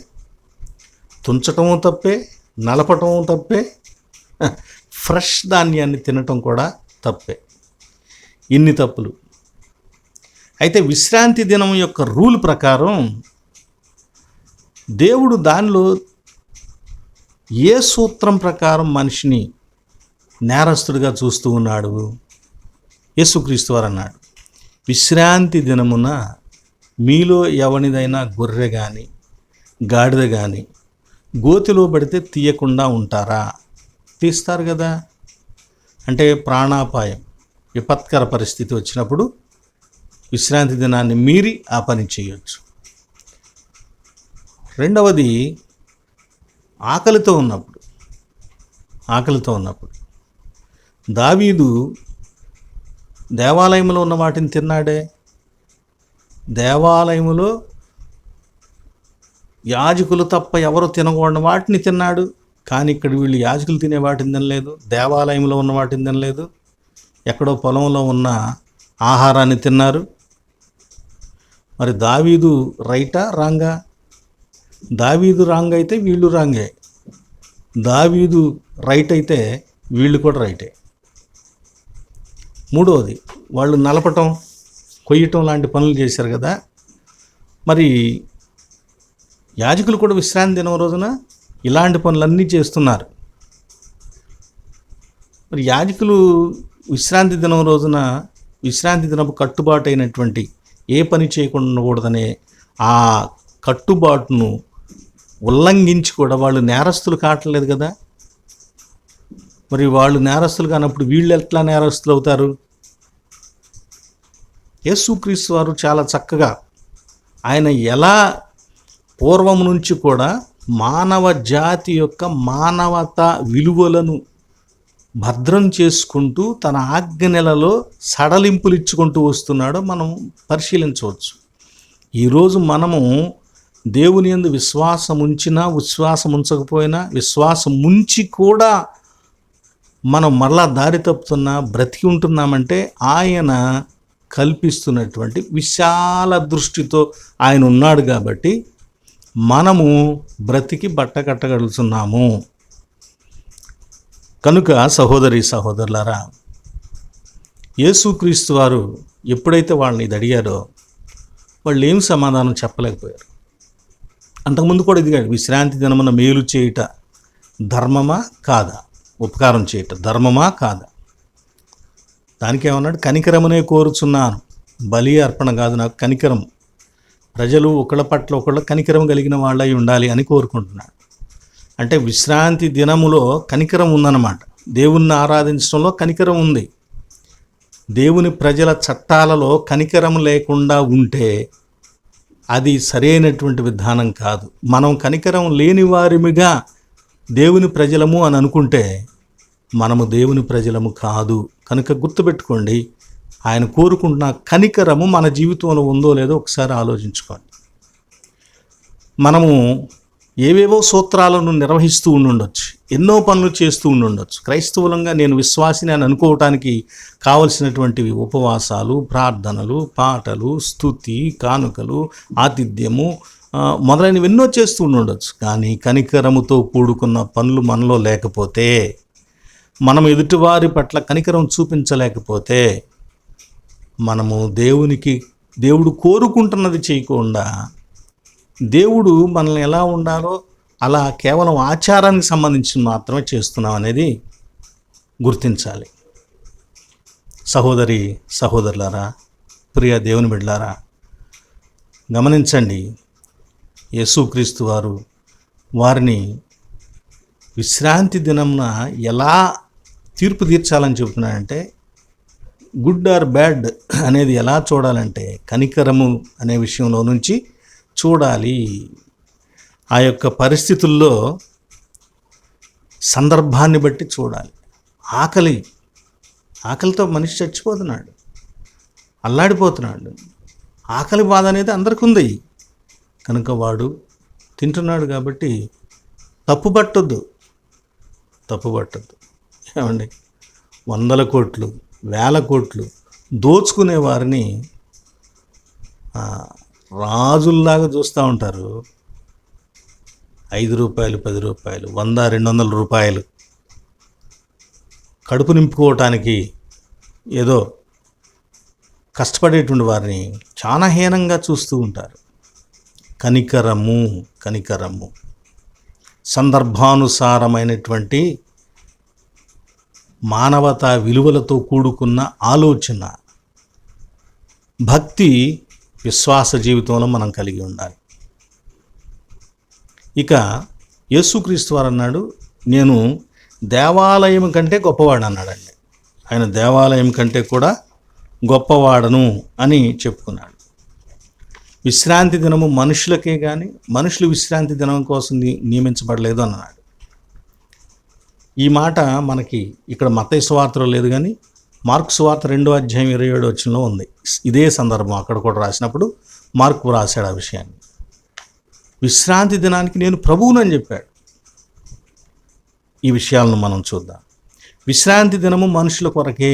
తుంచటం తప్పే, నలపటం తప్పే, ఫ్రెష్ ధాన్యాన్ని తినటం కూడా తప్పే. ఇన్ని తప్పులు. అయితే విశ్రాంతి దినం యొక్క రూల్ ప్రకారం దేవుడు దానిలో ఏ సూత్రం ప్రకారం మనిషిని నేరస్తుడిగా చూస్తూ ఉన్నాడు? యేసుక్రీస్తు వారు అన్నాడు, విశ్రాంతి దినమున మీలో ఎవనిదైనా గొర్రె కానీ గాడిద కానీ గోతిలో పడితే తీయకుండా ఉంటారా? తీస్తారు కదా. అంటే ప్రాణాపాయం, విపత్కర పరిస్థితి వచ్చినప్పుడు విశ్రాంతి దినాన్ని మీరి ఆ పని చేయొచ్చు. రెండవది, ఆకలితో ఉన్నప్పుడు దావీదు దేవాలయంలో ఉన్న వాటిని తిన్నాడే. దేవాలయములో యాజకులు తప్ప ఎవరు తినకూడని వాటిని తిన్నాడు. కానీ ఇక్కడ వీళ్ళు యాజకులు తినే వాటిని తినలేదు, దేవాలయంలో ఉన్న వాటిని తినలేదు, ఎక్కడో పొలంలో ఉన్న ఆహారాన్ని తిన్నారు. మరి దావీదు రైటా రాంగా? దావీదు రాంగ్ అయితే వీళ్ళు రాంగే, దావీదు రైట్ అయితే వీళ్ళు కూడా రైటే. మూడవది, వాళ్ళు నలపటం, కొయ్యటం లాంటి పనులు చేశారు కదా. మరి యాజకులు కూడా విశ్రాంతి దినం రోజున ఇలాంటి పనులన్నీ చేస్తున్నారు. మరి యాజకులు విశ్రాంతి దినం రోజున విశ్రాంతి దినపు కట్టుబాటు అయినటువంటి ఏ పని చేయకుండా ఉండకూడదనే ఆ కట్టుబాటును ఉల్లంఘించి కూడా వాళ్ళు నేరస్తులు కావట్లేదు కదా. మరి వాళ్ళు నేరస్తులు కానప్పుడు వీళ్ళు ఎట్లా నేరస్తులు అవుతారు? యేసుక్రీస్తు వారు చాలా చక్కగా ఆయన ఎలా పూర్వం నుంచి కూడా మానవ జాతి యొక్క మానవత విలువలను భద్రం చేసుకుంటూ తన ఆజ్ఞలలో సడలింపులు ఇచ్చుకుంటూ వస్తున్నాడో మనం పరిశీలించవచ్చు. ఈరోజు మనము దేవుని యందు విశ్వాసం ఉంచినా, విశ్వాసం ఉంచకపోయినా, విశ్వాసం ఉంచి కూడా మనం మరలా దారి తప్పుతున్నా, బ్రతికి ఉంటున్నామంటే ఆయన కల్పిస్తున్నటువంటి విశాల దృష్టితో ఆయన ఉన్నాడు కాబట్టి మనము బ్రతికి బట్ట కట్టగలుగుతున్నాము. కనుక సహోదరి సహోదరులారా, యేసుక్రీస్తు వారు ఎప్పుడైతే వాళ్ళని ఇది అడిగారో వాళ్ళు ఏం సమాధానం చెప్పలేకపోయారు. అంతకుముందు కూడా ఇదిగాడు, విశ్రాంతి దినమున మేలు చేయుట ధర్మమా కాదా, ఉపకారం చేయుట ధర్మమా కాదా. దానికి ఏమన్నాడు, కనికరమునే కోరుచున్నాను, బలి అర్పణ కాదు, నాకు కనికరం. ప్రజలు ఒకళ్ళ పట్ల ఒకళ్ళ కనికరం కలిగిన వాళ్ళై ఉండాలి అని కోరుకుంటున్నాడు. అంటే విశ్రాంతి దినములో కనికరం ఉందన్నమాట. దేవుణ్ణి ఆరాధించడంలో కనికరం ఉంది. దేవుని ప్రజల చట్టాలలో కనికరం లేకుండా ఉంటే అది సరైనటువంటి విధానం కాదు. మనం కనికరం లేని వారిమిగా దేవుని ప్రజలము అని అనుకుంటే మనము దేవుని ప్రజలము కాదు. కనుక గుర్తుపెట్టుకోండి, ఆయన కోరుకుంటున్న కనికరము మన జీవితంలో ఉందో లేదో ఒకసారి ఆలోచించుకోండి. మనము ఏవేవో సూత్రాలను నిర్వహిస్తూ ఉండుండొచ్చు, ఎన్నో పనులు చేస్తూ ఉండుండొచ్చు. క్రైస్తవులంగా నేను విశ్వాసిని అని అనుకోవటానికి కావలసినటువంటివి ఉపవాసాలు, ప్రార్థనలు, పాటలు, స్తుతి, కానుకలు, ఆతిథ్యము మొదలైనవి ఎన్నో చేస్తూ ఉండొచ్చు. కానీ కనికరముతో కూడుకున్న పనులు మనలో లేకపోతే, మనం ఎదుటివారి పట్ల కనికరం చూపించలేకపోతే, మనము దేవుడు కోరుకుంటున్నది చేయకుండా దేవుడు మనల్ని ఎలా ఉండాలో అలా కేవలం ఆచారానికి సంబంధించి మాత్రమే చేస్తున్నాం అనేది గుర్తించాలి. సహోదరి సహోదరులారా, ప్రియ దేవుని బిడ్డలారా, గమనించండి, యేసుక్రీస్తు వారు వారిని విశ్రాంతి దినంన ఎలా తీర్పు తీర్చాలని చెబుతున్నాడంటే, గుడ్ ఆర్ బ్యాడ్ అనేది ఎలా చూడాలంటే కనికరము అనే విషయంలో నుంచి చూడాలి. ఆ యొక్క పరిస్థితుల్లో సందర్భాన్ని బట్టి చూడాలి. ఆకలితో మనిషి చచ్చిపోతున్నాడు, అల్లాడిపోతున్నాడు. ఆకలి బాధ అనేది అందరికీ ఉంది. కనుక వాడు తింటున్నాడు కాబట్టి తప్పు పట్టొద్దు. ఏమండి, 100 కోట్లు 1000 కోట్లు దోచుకునే వారిని రాజుల్లాగా చూస్తూ ఉంటారు. 5 రూపాయలు 10 రూపాయలు 100 200 రూపాయలు కడుపు నింపుకోవటానికి ఏదో కష్టపడేటువంటి వారిని చాలా హీనంగా చూస్తూ ఉంటారు. కనికరము సందర్భానుసారమైనటువంటి మానవతా విలువలతో కూడుకున్న ఆలోచన, భక్తి విశ్వాస జీవితంలో మనం కలిగి ఉండాలి. ఇక యేసుక్రీస్తు వారు అన్నాడు, నేను దేవాలయం కంటే గొప్పవాడు అన్నాడండి. ఆయన దేవాలయం కంటే కూడా గొప్పవాడను అని చెప్పుకున్నాడు. విశ్రాంతి దినము మనుషులకే కానీ మనుషులు విశ్రాంతి దినం కోసం నియమించబడలేదు అన్నాడు. ఈ మాట మనకి ఇక్కడ మత్తయి సువార్తలో లేదు, కానీ మార్కు సువార్త 2:27 ఉంది. ఇదే సందర్భం అక్కడ కూడా రాసినప్పుడు మార్కు రాశాడు ఆ విషయాన్ని. విశ్రాంతి దినానికి నేను ప్రభువునని చెప్పాడు. ఈ విషయాలను మనం చూద్దాం. విశ్రాంతి దినము మనుషుల కొరకే,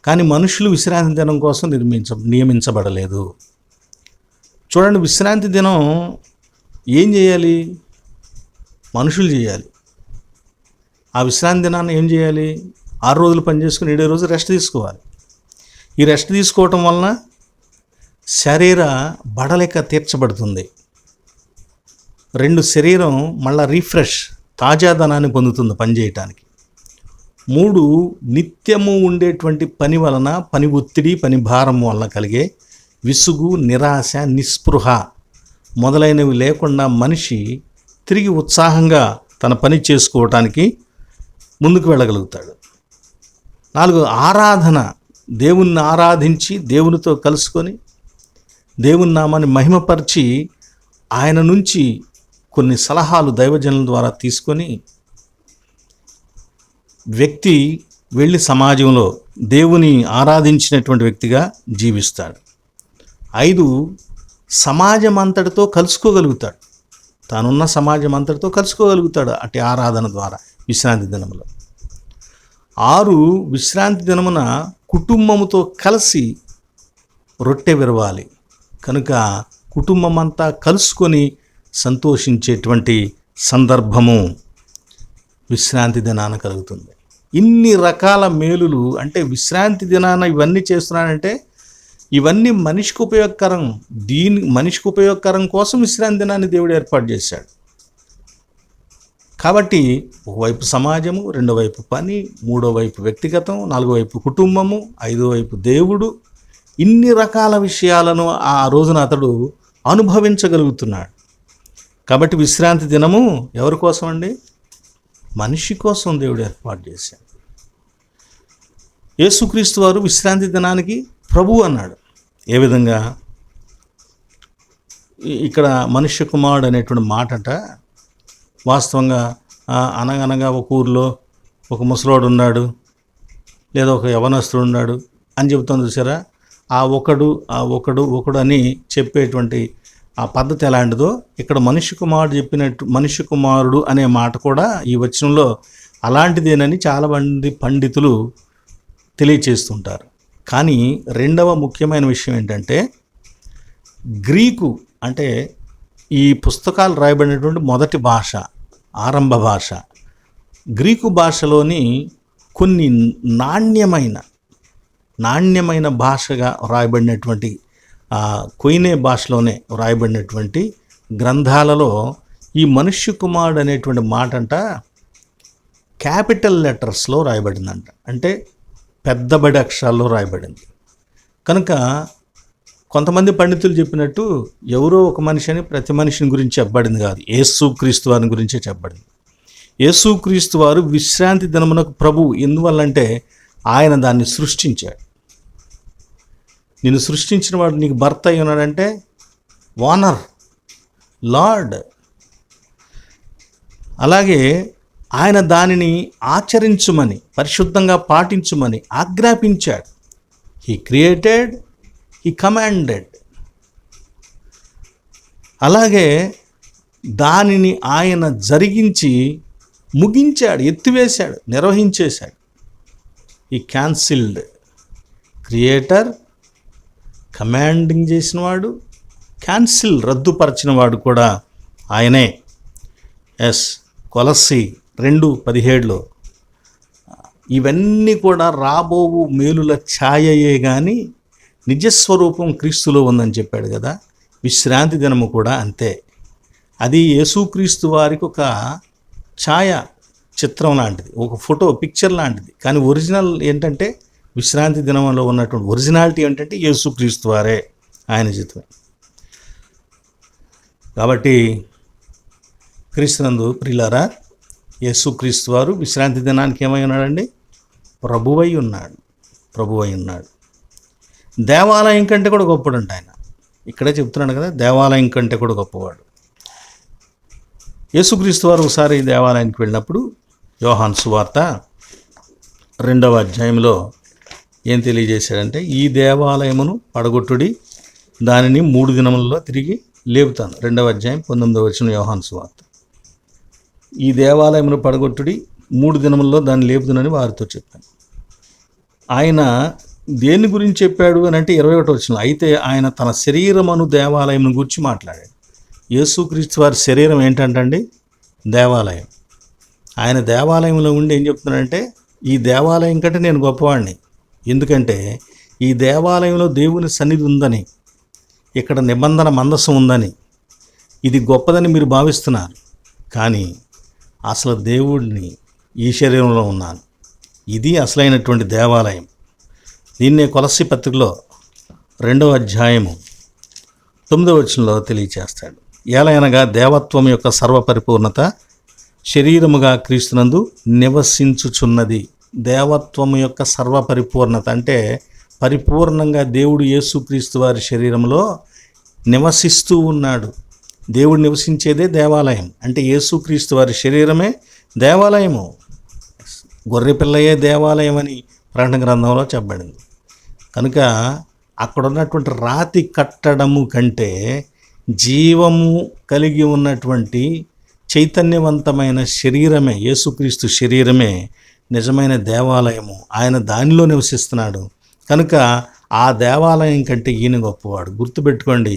కానీ మనుషులు విశ్రాంతి దినం కోసం నియమించబడలేదు. చూడండి, విశ్రాంతి దినం ఏం చేయాలి? మనుషులు చేయాలి. ఆ విశ్రాంతి దినాన్ని ఏం చేయాలి? 6 రోజులు పని చేసుకుని 7వ రోజు రెస్ట్ తీసుకోవాలి. ఈ రెస్ట్ తీసుకోవటం వలన శరీర బడలిక తీర్చబడుతుంది. 2 శరీరం మళ్ళా రీఫ్రెష్ తాజాదనాన్ని పొందుతుంది పని చేయటానికి. 3 నిత్యము ఉండేటువంటి పని వలన, పని ఒత్తిడి, పని భారం వలన కలిగే విసుగు, నిరాశ, నిస్పృహ మొదలైనవి లేకుండా మనిషి తిరిగి ఉత్సాహంగా తన పని చేసుకోవటానికి ముందుకు వెళ్ళగలుగుతాడు. 4 ఆరాధన, దేవుణ్ణి ఆరాధించి దేవునితో కలుసుకొని దేవుని నామాన్ని మహిమపరిచి ఆయన నుంచి కొన్ని సలహాలు దైవజనుల ద్వారా తీసుకొని వ్యక్తి వెళ్ళి సమాజంలో దేవుని ఆరాధించినటువంటి వ్యక్తిగా జీవిస్తాడు. 5 సమాజం అంతటితో కలుసుకోగలుగుతాడు. తానున్న సమాజం అంతటితో కలుసుకోగలుగుతాడు అటు ఆరాధన ద్వారా విశ్రాంతి దినములో. 6 విశ్రాంతి దినమున కుటుంబముతో కలిసి రొట్టె విరవాలి. కనుక కుటుంబం అంతా కలుసుకొని సంతోషించేటువంటి సందర్భము విశ్రాంతి దినాన కలుగుతుంది. ఇన్ని రకాల మేలులు అంటే విశ్రాంతి దినాన ఇవన్నీ చేస్తున్నానంటే ఇవన్నీ మనిషికి ఉపయోగకరం. మనిషికి ఉపయోగకరం కోసం విశ్రాంతి దినాన్ని దేవుడు ఏర్పాటు చేశాడు. కాబట్టి ఒకవైపు సమాజము, రెండో వైపు పని, మూడో వైపు వ్యక్తిగతం, నాలుగో వైపు కుటుంబము, ఐదో వైపు దేవుడు, ఇన్ని రకాల విషయాలను ఆ రోజున అతడు అనుభవించగలుగుతున్నాడు. కాబట్టి విశ్రాంతి దినము ఎవరి కోసం అండి? మనిషి కోసం దేవుడు ఏర్పాటు చేశాడు. యేసుక్రీస్తు వారు విశ్రాంతి దినానికి ప్రభువు అన్నాడు. ఏ విధంగా? ఇక్కడ మనుష్య కుమారుడు అనేటువంటి మాటట వాస్తవంగా అనగనగా ఒక ఊరిలో ఒక ముసలోడు ఉన్నాడు, లేదా ఒక యవనస్తుడు ఉన్నాడు అని చెబుతాను చూసారా? ఆ ఒకడు అని చెప్పేటువంటి ఆ పద్ధతి ఎలాంటిదో ఇక్కడ మనుష్య కుమారుడు చెప్పినట్టు మనుష్య కుమారుడు అనే మాట కూడా ఈ వచనంలో అలాంటిదేనని చాలామంది పండితులు తెలియచేస్తుంటారు. కానీ రెండవ ముఖ్యమైన విషయం ఏంటంటే గ్రీకు అంటే ఈ పుస్తకాలు రాయబడినటువంటి మొదటి భాష, ఆరంభ భాష గ్రీకు భాషలోని కొన్ని నాణ్యమైన భాషగా రాయబడినటువంటి కొయినే భాషలోనే రాయబడినటువంటి గ్రంథాలలో ఈ మనుష్య కుమారుడు అనేటువంటి మాట అంట క్యాపిటల్ లెటర్స్లో రాయబడిందంట. అంటే పెద్దబడి అక్షరాల్లో రాయబడింది. కనుక కొంతమంది పండితులు చెప్పినట్టు ఎవరో ఒక మనిషి అని ప్రతి మనిషిని గురించి చెప్పబడింది కాదు, యేసుక్రీస్తు వారిని గురించే చెప్పబడింది. యేసుక్రీస్తు వారు విశ్రాంతి దినమునకు ప్రభువు. ఎందువల్లంటే ఆయన దాన్ని సృష్టించాడు. నిన్ను సృష్టించిన వాడు నీకు భర్త అయి ఉన్నాడంటే ఓనర్, లార్డ్. అలాగే ఆయన దానిని ఆచరించుమని, పరిశుద్ధంగా పాటించుమని ఆజ్ఞాపించాడు. He created, he commanded. అలాగే దానిని ఆయన జరిగించి ముగించాడు, ఎత్తివేశాడు, నిర్వహించేశాడు. ఈ క్యాన్సిల్డ్. క్రియేటర్, కమాండింగ్ చేసినవాడు, క్యాన్సిల్ రద్దుపరచినవాడు కూడా ఆయనే. కొలస్సీ 2:17 ఇవన్నీ కూడా రాబోవు మేలుల ఛాయయే కానీ నిజస్వరూపం క్రీస్తులో ఉందని చెప్పాడు కదా. విశ్రాంతి దినము కూడా అంతే. అది యేసుక్రీస్తు వారికి ఒక ఛాయ చిత్రం లాంటిది, ఒక ఫోటో పిక్చర్ లాంటిది. కానీ ఒరిజినల్ ఏంటంటే విశ్రాంతి దినంలో ఉన్నటువంటి ఒరిజినాలిటీ ఏంటంటే యేసుక్రీస్తు వారే, ఆయన చిత్రం. కాబట్టి క్రీస్తునందు ప్రియులారా, యేసుక్రీస్తు వారు విశ్రాంతి దినానికి ఏమై ఉన్నాడండి? ప్రభువై ఉన్నాడు. దేవాలయం కంటే కూడా గొప్పడంట ఆయన. ఇక్కడే చెప్తున్నాడు కదా, దేవాలయం కంటే కూడా గొప్పవాడు. యేసుక్రీస్తు వారు ఒకసారి దేవాలయానికి వెళ్ళినప్పుడు యోహాను సువార్త 2వ అధ్యాయంలో ఏం తెలియజేశాడంటే, ఈ దేవాలయమును పడగొట్టుడి, దానిని 3 దినములలో తిరిగి లేపుతాను. 2వ అధ్యాయం 19వ వచనం యోహాను సువార్త. ఈ దేవాలయమును పడగొట్టుడి, 3 దినముల్లో దాన్ని లేపుతానని వారితో చెప్పాను. ఆయన దేని గురించి చెప్పాడు అని అంటే 21వ వచనం, అయితే ఆయన తన శరీరమును దేవాలయం గురించి మాట్లాడాడు. యేసుక్రీస్తు వారి శరీరం ఏంటంటండి? దేవాలయం. ఆయన దేవాలయంలో ఉండి ఏం చెప్తున్నాడంటే, ఈ దేవాలయం కంటే నేను గొప్పవాడిని. ఎందుకంటే ఈ దేవాలయంలో దేవుని సన్నిధి ఉందని, ఇక్కడ నిబంధన మందసం ఉందని, ఇది గొప్పదని మీరు భావిస్తున్నారు. కానీ అసలు దేవుడిని ఈ శరీరంలో ఉన్నాను. ఇది అసలైనటువంటి దేవాలయం. దీన్నే కొలస్సీ పత్రికలో 2వ అధ్యాయము 9వ వచనంలో తెలియచేస్తాడు. ఏలయనగా దేవత్వం యొక్క సర్వపరిపూర్ణత శరీరముగా క్రీస్తునందు నివసించుచున్నది. దేవత్వము యొక్క సర్వపరిపూర్ణత అంటే పరిపూర్ణంగా దేవుడు యేసుక్రీస్తు వారి శరీరంలో నివసిస్తూ ఉన్నాడు. దేవుడు నివసించేదే దేవాలయం. అంటే యేసుక్రీస్తు వారి శరీరమే దేవాలయము. గొర్రెపిల్లయే దేవాలయం అని ప్రకటన గ్రంథంలో చెప్పబడింది. కనుక అక్కడ ఉన్నటువంటి రాతి కట్టడము కంటే జీవము కలిగి ఉన్నటువంటి చైతన్యవంతమైన శరీరమే, యేసుక్రీస్తు శరీరమే నిజమైన దేవాలయము. ఆయన దానిలో నివసిస్తున్నాడు కనుక ఆ దేవాలయం కంటే ఈయన గొప్పవాడు. గుర్తుపెట్టుకోండి,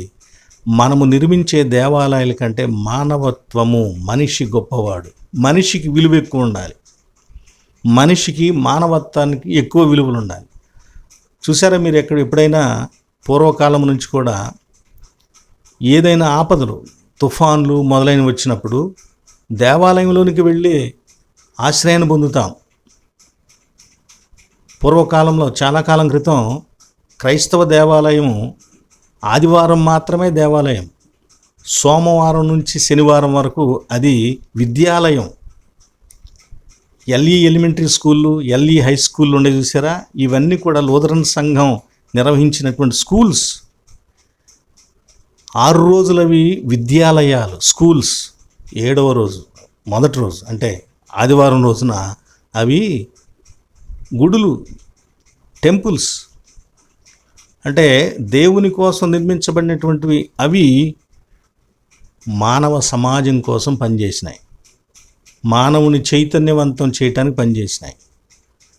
మనము నిర్మించే దేవాలయాల కంటే మానవత్వము, మనిషి గొప్పవాడు. మనిషికి విలువ ఎక్కువ ఉండాలి, మనిషికి మానవత్వానికి ఎక్కువ విలువలు ఉండాలి. చూసారా మీరు ఎప్పుడైనా పూర్వకాలం నుంచి కూడా ఏదైనా ఆపదలు, తుఫాన్లు మొదలైనవి వచ్చినప్పుడు దేవాలయంలోనికి వెళ్ళి ఆశ్రయాన్ని పొందుతాం. పూర్వకాలంలో చాలా కాలం క్రితం క్రైస్తవ దేవాలయం ఆదివారం మాత్రమే దేవాలయం, సోమవారం నుంచి శనివారం వరకు అది విద్యాలయం. ఎల్ఈ ఎలిమెంటరీ స్కూళ్ళు, ఎల్ఈ హై స్కూళ్ళు ఉండే చూసారా, ఇవన్నీ కూడా లూథరన్ సంఘం నిర్వహించినటువంటి స్కూల్స్. 6 రోజులవి విద్యాలయాలు, స్కూల్స్. 7వ రోజు, మొదటి రోజు అంటే ఆదివారం రోజున అవి గుడులు, టెంపుల్స్. అంటే దేవుని కోసం నిర్మించబడినటువంటివి. అవి మానవ సమాజం కోసం పనిచేసినాయి, మానవుని చైతన్యవంతం చేయటానికి పనిచేసినాయి.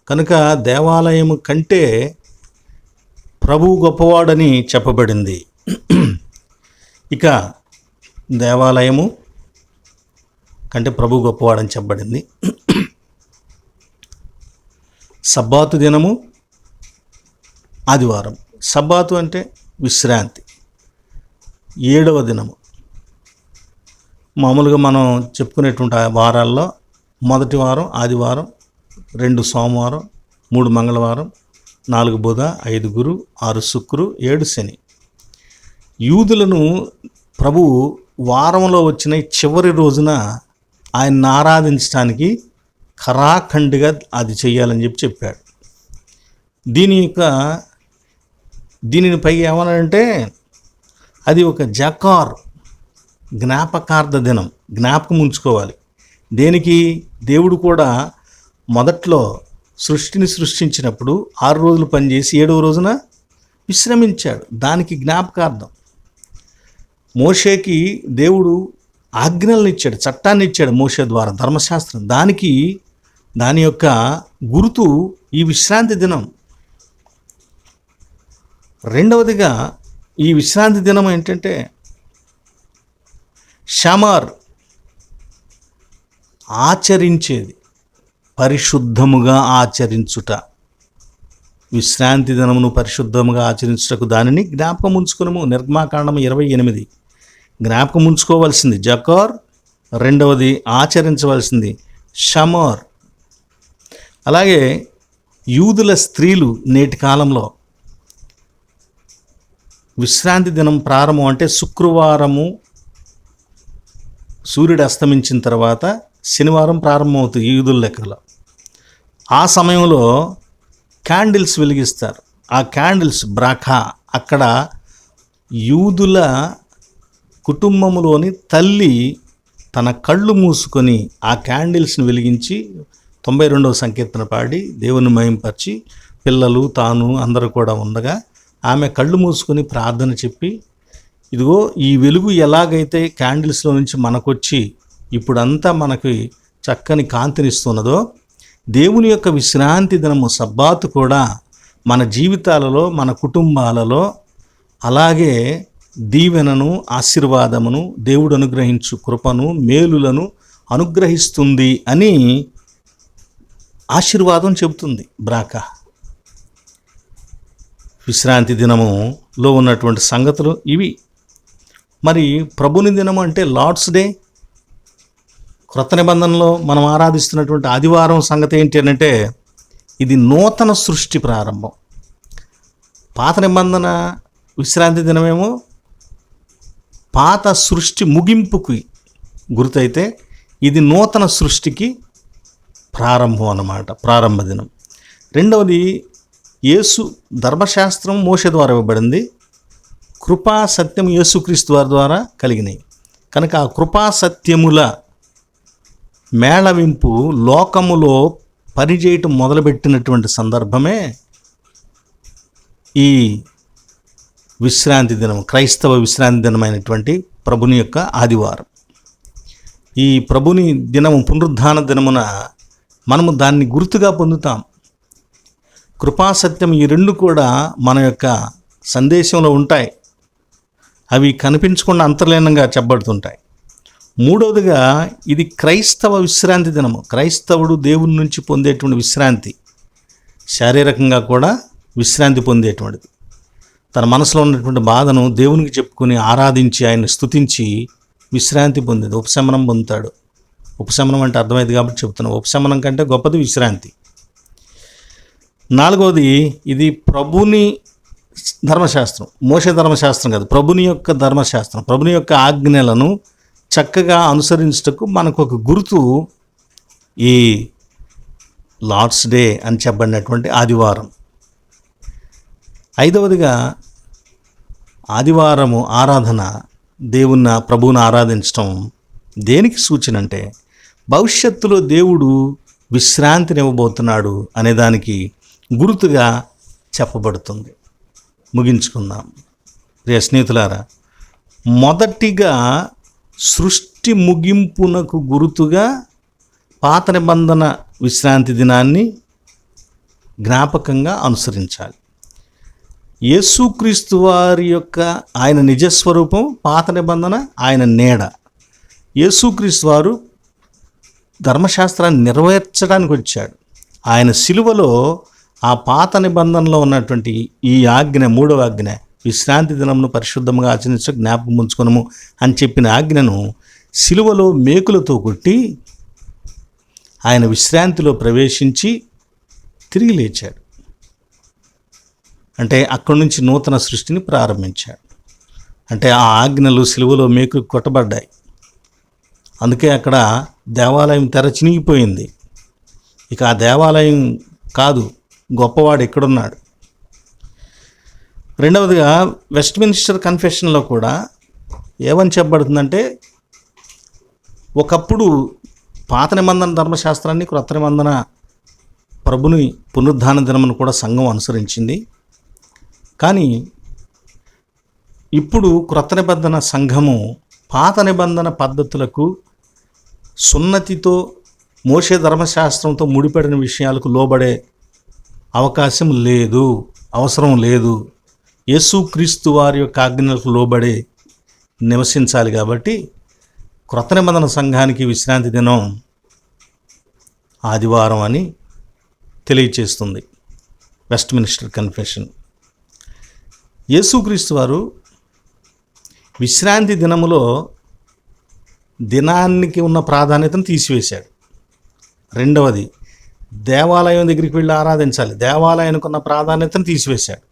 కనుక దేవాలయం కంటే ప్రభువు గొప్పవాడని చెప్పబడింది. ఇక దేవాలయము కంటే ప్రభు గొప్పవాడని చెప్పబడింది. సబ్బాతు దినము ఆదివారం. సబ్బాతు అంటే విశ్రాంతి. 7వ దినము. మామూలుగా మనం చెప్పుకునేటువంటి వారాల్లో మొదటి వారం ఆదివారం, 2 సోమవారం, 3 మంగళవారం, 4 బుధ, 5 గురు, 6 శుక్రు, 7 శని. యూదులను ప్రభువు వారంలో వచ్చిన చివరి రోజున ఆయన్ని ఆరాధించడానికి ఖరాఖండిగా అది చెయ్యాలని చెప్పాడు. దీనిని పైగా ఏమనంటే అది ఒక జకార్, జ్ఞాపకార్థ దినం, జ్ఞాపకం ఉంచుకోవాలి. దేనికి? దేవుడు కూడా మొదట్లో సృష్టిని సృష్టించినప్పుడు 6 రోజులు పనిచేసి 7వ రోజున విశ్రమించాడు. దానికి జ్ఞాపకార్థం. మోషేకి దేవుడు ఆజ్ఞలను ఇచ్చాడు, చట్టాన్ని ఇచ్చాడు మోషే ద్వారా, ధర్మశాస్త్రం. దాని యొక్క గుర్తు ఈ విశ్రాంతి దినం. రెండవదిగా ఈ విశ్రాంతి దినం ఏంటంటే షమార్, ఆచరించేది, పరిశుద్ధముగా ఆచరించుట. విశ్రాంతి దినమును పరిశుద్ధముగా ఆచరించుటకు దానిని జ్ఞాపకం ఉంచుకునము. నిర్గమాకాండము 28 జ్ఞాపకం ఉంచుకోవాల్సింది జకార్, రెండవది ఆచరించవలసింది షమార్. అలాగే యూదుల స్త్రీలు నేటి కాలంలో విశ్రాంతి దినం ప్రారంభం అంటే శుక్రవారము సూర్యుడు అస్తమించిన తర్వాత శనివారం ప్రారంభమవుతుంది యూదుల లెక్కలో. ఆ సమయంలో క్యాండిల్స్ వెలిగిస్తారు. ఆ క్యాండిల్స్ బ్రాఖా. అక్కడ యూదుల కుటుంబంలోని తల్లి తన కళ్ళు మూసుకొని ఆ క్యాండిల్స్ని వెలిగించి 92వ సంకీర్తన పాడి దేవుని మహింపరిచి పిల్లలు తాను అందరూ కూడా ఉండగా ఆమె కళ్ళు మూసుకొని ప్రార్థన చెప్పి, ఇదిగో ఈ వెలుగు ఎలాగైతే క్యాండిల్స్లో నుంచి మనకొచ్చి ఇప్పుడంతా మనకి చక్కని కాంతినిస్తున్నదో, దేవుని యొక్క విశ్రాంతి దినము సబ్బాతు కూడా మన జీవితాలలో, మన కుటుంబాలలో అలాగే దీవెనను, ఆశీర్వాదమును, దేవుడు అనుగ్రహించు కృపను, మేలులను అనుగ్రహిస్తుంది అని ఆశీర్వాదం చెబుతుంది బ్రాకా. విశ్రాంతి దినములో ఉన్నటువంటి సంగతులు ఇవి. మరి ప్రభుని దినము అంటే లార్డ్స్ డే. క్రొత్త నిబంధనలో మనం ఆరాధిస్తున్నటువంటి ఆదివారం సంగతి ఏంటి అంటే ఇది నూతన సృష్టి ప్రారంభం. పాత నిబంధన విశ్రాంతి దినమేమో పాత సృష్టి ముగింపుకి గుర్తయితే ఇది నూతన సృష్టికి ప్రారంభం అన్నమాట, ప్రారంభ దినం. రెండవది యేసు ధర్మశాస్త్రం మోషే ద్వారా ఇవ్వబడింది, కృపా సత్యం యేసుక్రీస్తు వారి ద్వారా కలిగినాయి. కనుక ఆ కృపా సత్యముల మేళవింపు లోకములో పనిచేయటం మొదలుపెట్టినటువంటి సందర్భమే ఈ విశ్రాంతి దినం, క్రైస్తవ విశ్రాంతి దినమైనటువంటి ప్రభుని యొక్క ఆదివారం. ఈ ప్రభుని దినము పునరుద్ధాన దినమున మనము దాన్ని గుర్తుగా పొందుతాం. కృపాసత్యం, ఈ రెండు కూడా మన యొక్క సందేశంలో ఉంటాయి. అవి కనిపించకుండా అంతర్లీనంగా చెప్పబడుతుంటాయి. మూడవదిగా ఇది క్రైస్తవ విశ్రాంతి దినము. క్రైస్తవుడు దేవుని నుంచి పొందేటువంటి విశ్రాంతి, శారీరకంగా కూడా విశ్రాంతి పొందేటువంటిది. తన మనసులో ఉన్నటువంటి బాధను దేవునికి చెప్పుకొని ఆరాధించి ఆయన్ని స్తుతించి విశ్రాంతి పొందేది, ఉపశమనం పొందుతాడు. ఉపశమనం అంటే అర్థమైంది కాబట్టి చెప్తున్నాను. ఉపశమనం కంటే గొప్పది విశ్రాంతి. నాలుగవది, ఇది ప్రభుని ధర్మశాస్త్రం, మోషే ధర్మశాస్త్రం కాదు, ప్రభుని యొక్క ధర్మశాస్త్రం. ప్రభుని యొక్క ఆజ్ఞలను చక్కగా అనుసరించుటకు మనకు ఒక గుర్తు ఈ లార్డ్స్ డే అని చెప్పబడినటువంటి ఆదివారం. ఐదవదిగా, ఆదివారము ఆరాధన, దేవుని ప్రభువుని ఆరాధించడం దేనికి సూచన అంటే భవిష్యత్తులో దేవుడు విశ్రాంతినివ్వబోతున్నాడు అనేదానికి గుర్తుగా చెప్పబడుతుంది. ముగించుకుందాం. ప్రియ స్నేహితులారా, మొదటిగా సృష్టి ముగింపునకు గుర్తుగా పాత నిబంధన విశ్రాంతి దినాన్ని జ్ఞాపకంగా అనుసరించాలి. యేసుక్రీస్తు వారి యొక్క ఆయన నిజస్వరూపం, పాత నిబంధన ఆయన నీడ. యేసుక్రీస్తు వారు ధర్మశాస్త్రాన్ని నెరవేర్చడానికి వచ్చాడు. ఆయన సిలువలో ఆ పాత నిబంధనలో ఉన్నటువంటి ఈ ఆజ్ఞ, మూడవ ఆజ్ఞ, విశ్రాంతి దినమును పరిశుద్ధంగా ఆచరించ జ్ఞాపకం ఉంచుకొనము అని చెప్పిన ఆజ్ఞను సిలువలో మేకులతో కొట్టి ఆయన విశ్రాంతిలో ప్రవేశించి తిరిగి లేచాడు. అంటే అక్కడి నుంచి నూతన సృష్టిని ప్రారంభించాడు. అంటే ఆ ఆజ్ఞలు సిలువలో మేకులు కొట్టబడ్డాయి. అందుకే అక్కడ దేవాలయం తెర చినిగిపోయింది. ఇక ఆ దేవాలయం కాదు, గొప్పవాడు ఎక్కడున్నాడు. రెండవదిగా, వెస్ట్మినిస్టర్ కన్ఫెషన్లో కూడా ఏమని చెప్పబడుతుందంటే, ఒకప్పుడు పాత నిబంధన ధర్మశాస్త్రాన్ని, క్రొత్త నిబంధన ప్రభుని పునరుద్ధాన దినమును కూడా సంఘం అనుసరించింది. కానీ ఇప్పుడు క్రొత్త నిబంధన సంఘము పాత నిబంధన పద్ధతులకు, సున్నతితో, మోషే ధర్మశాస్త్రంతో ముడిపడిన విషయాలకు లోబడే అవకాశం లేదు, అవసరం లేదు. యేసుక్రీస్తు వారి యొక్క ఆజ్ఞలకు లోబడి నివసించాలి. కాబట్టి క్రొత్త నిబంధన సంఘానికి విశ్రాంతి దినం ఆదివారం అని తెలియచేస్తుంది వెస్ట్మినిస్టర్ కన్ఫెషన్. యేసుక్రీస్తు వారు విశ్రాంతి దినములో దినానికి ఉన్న ప్రాధాన్యతను తీసివేశాడు. రెండవది, దేవాలయం దగ్గరికి వెళ్ళి ఆరాధించాలి, దేవాలయానికి ఉన్న ప్రాధాన్యతను తీసివేశాడు.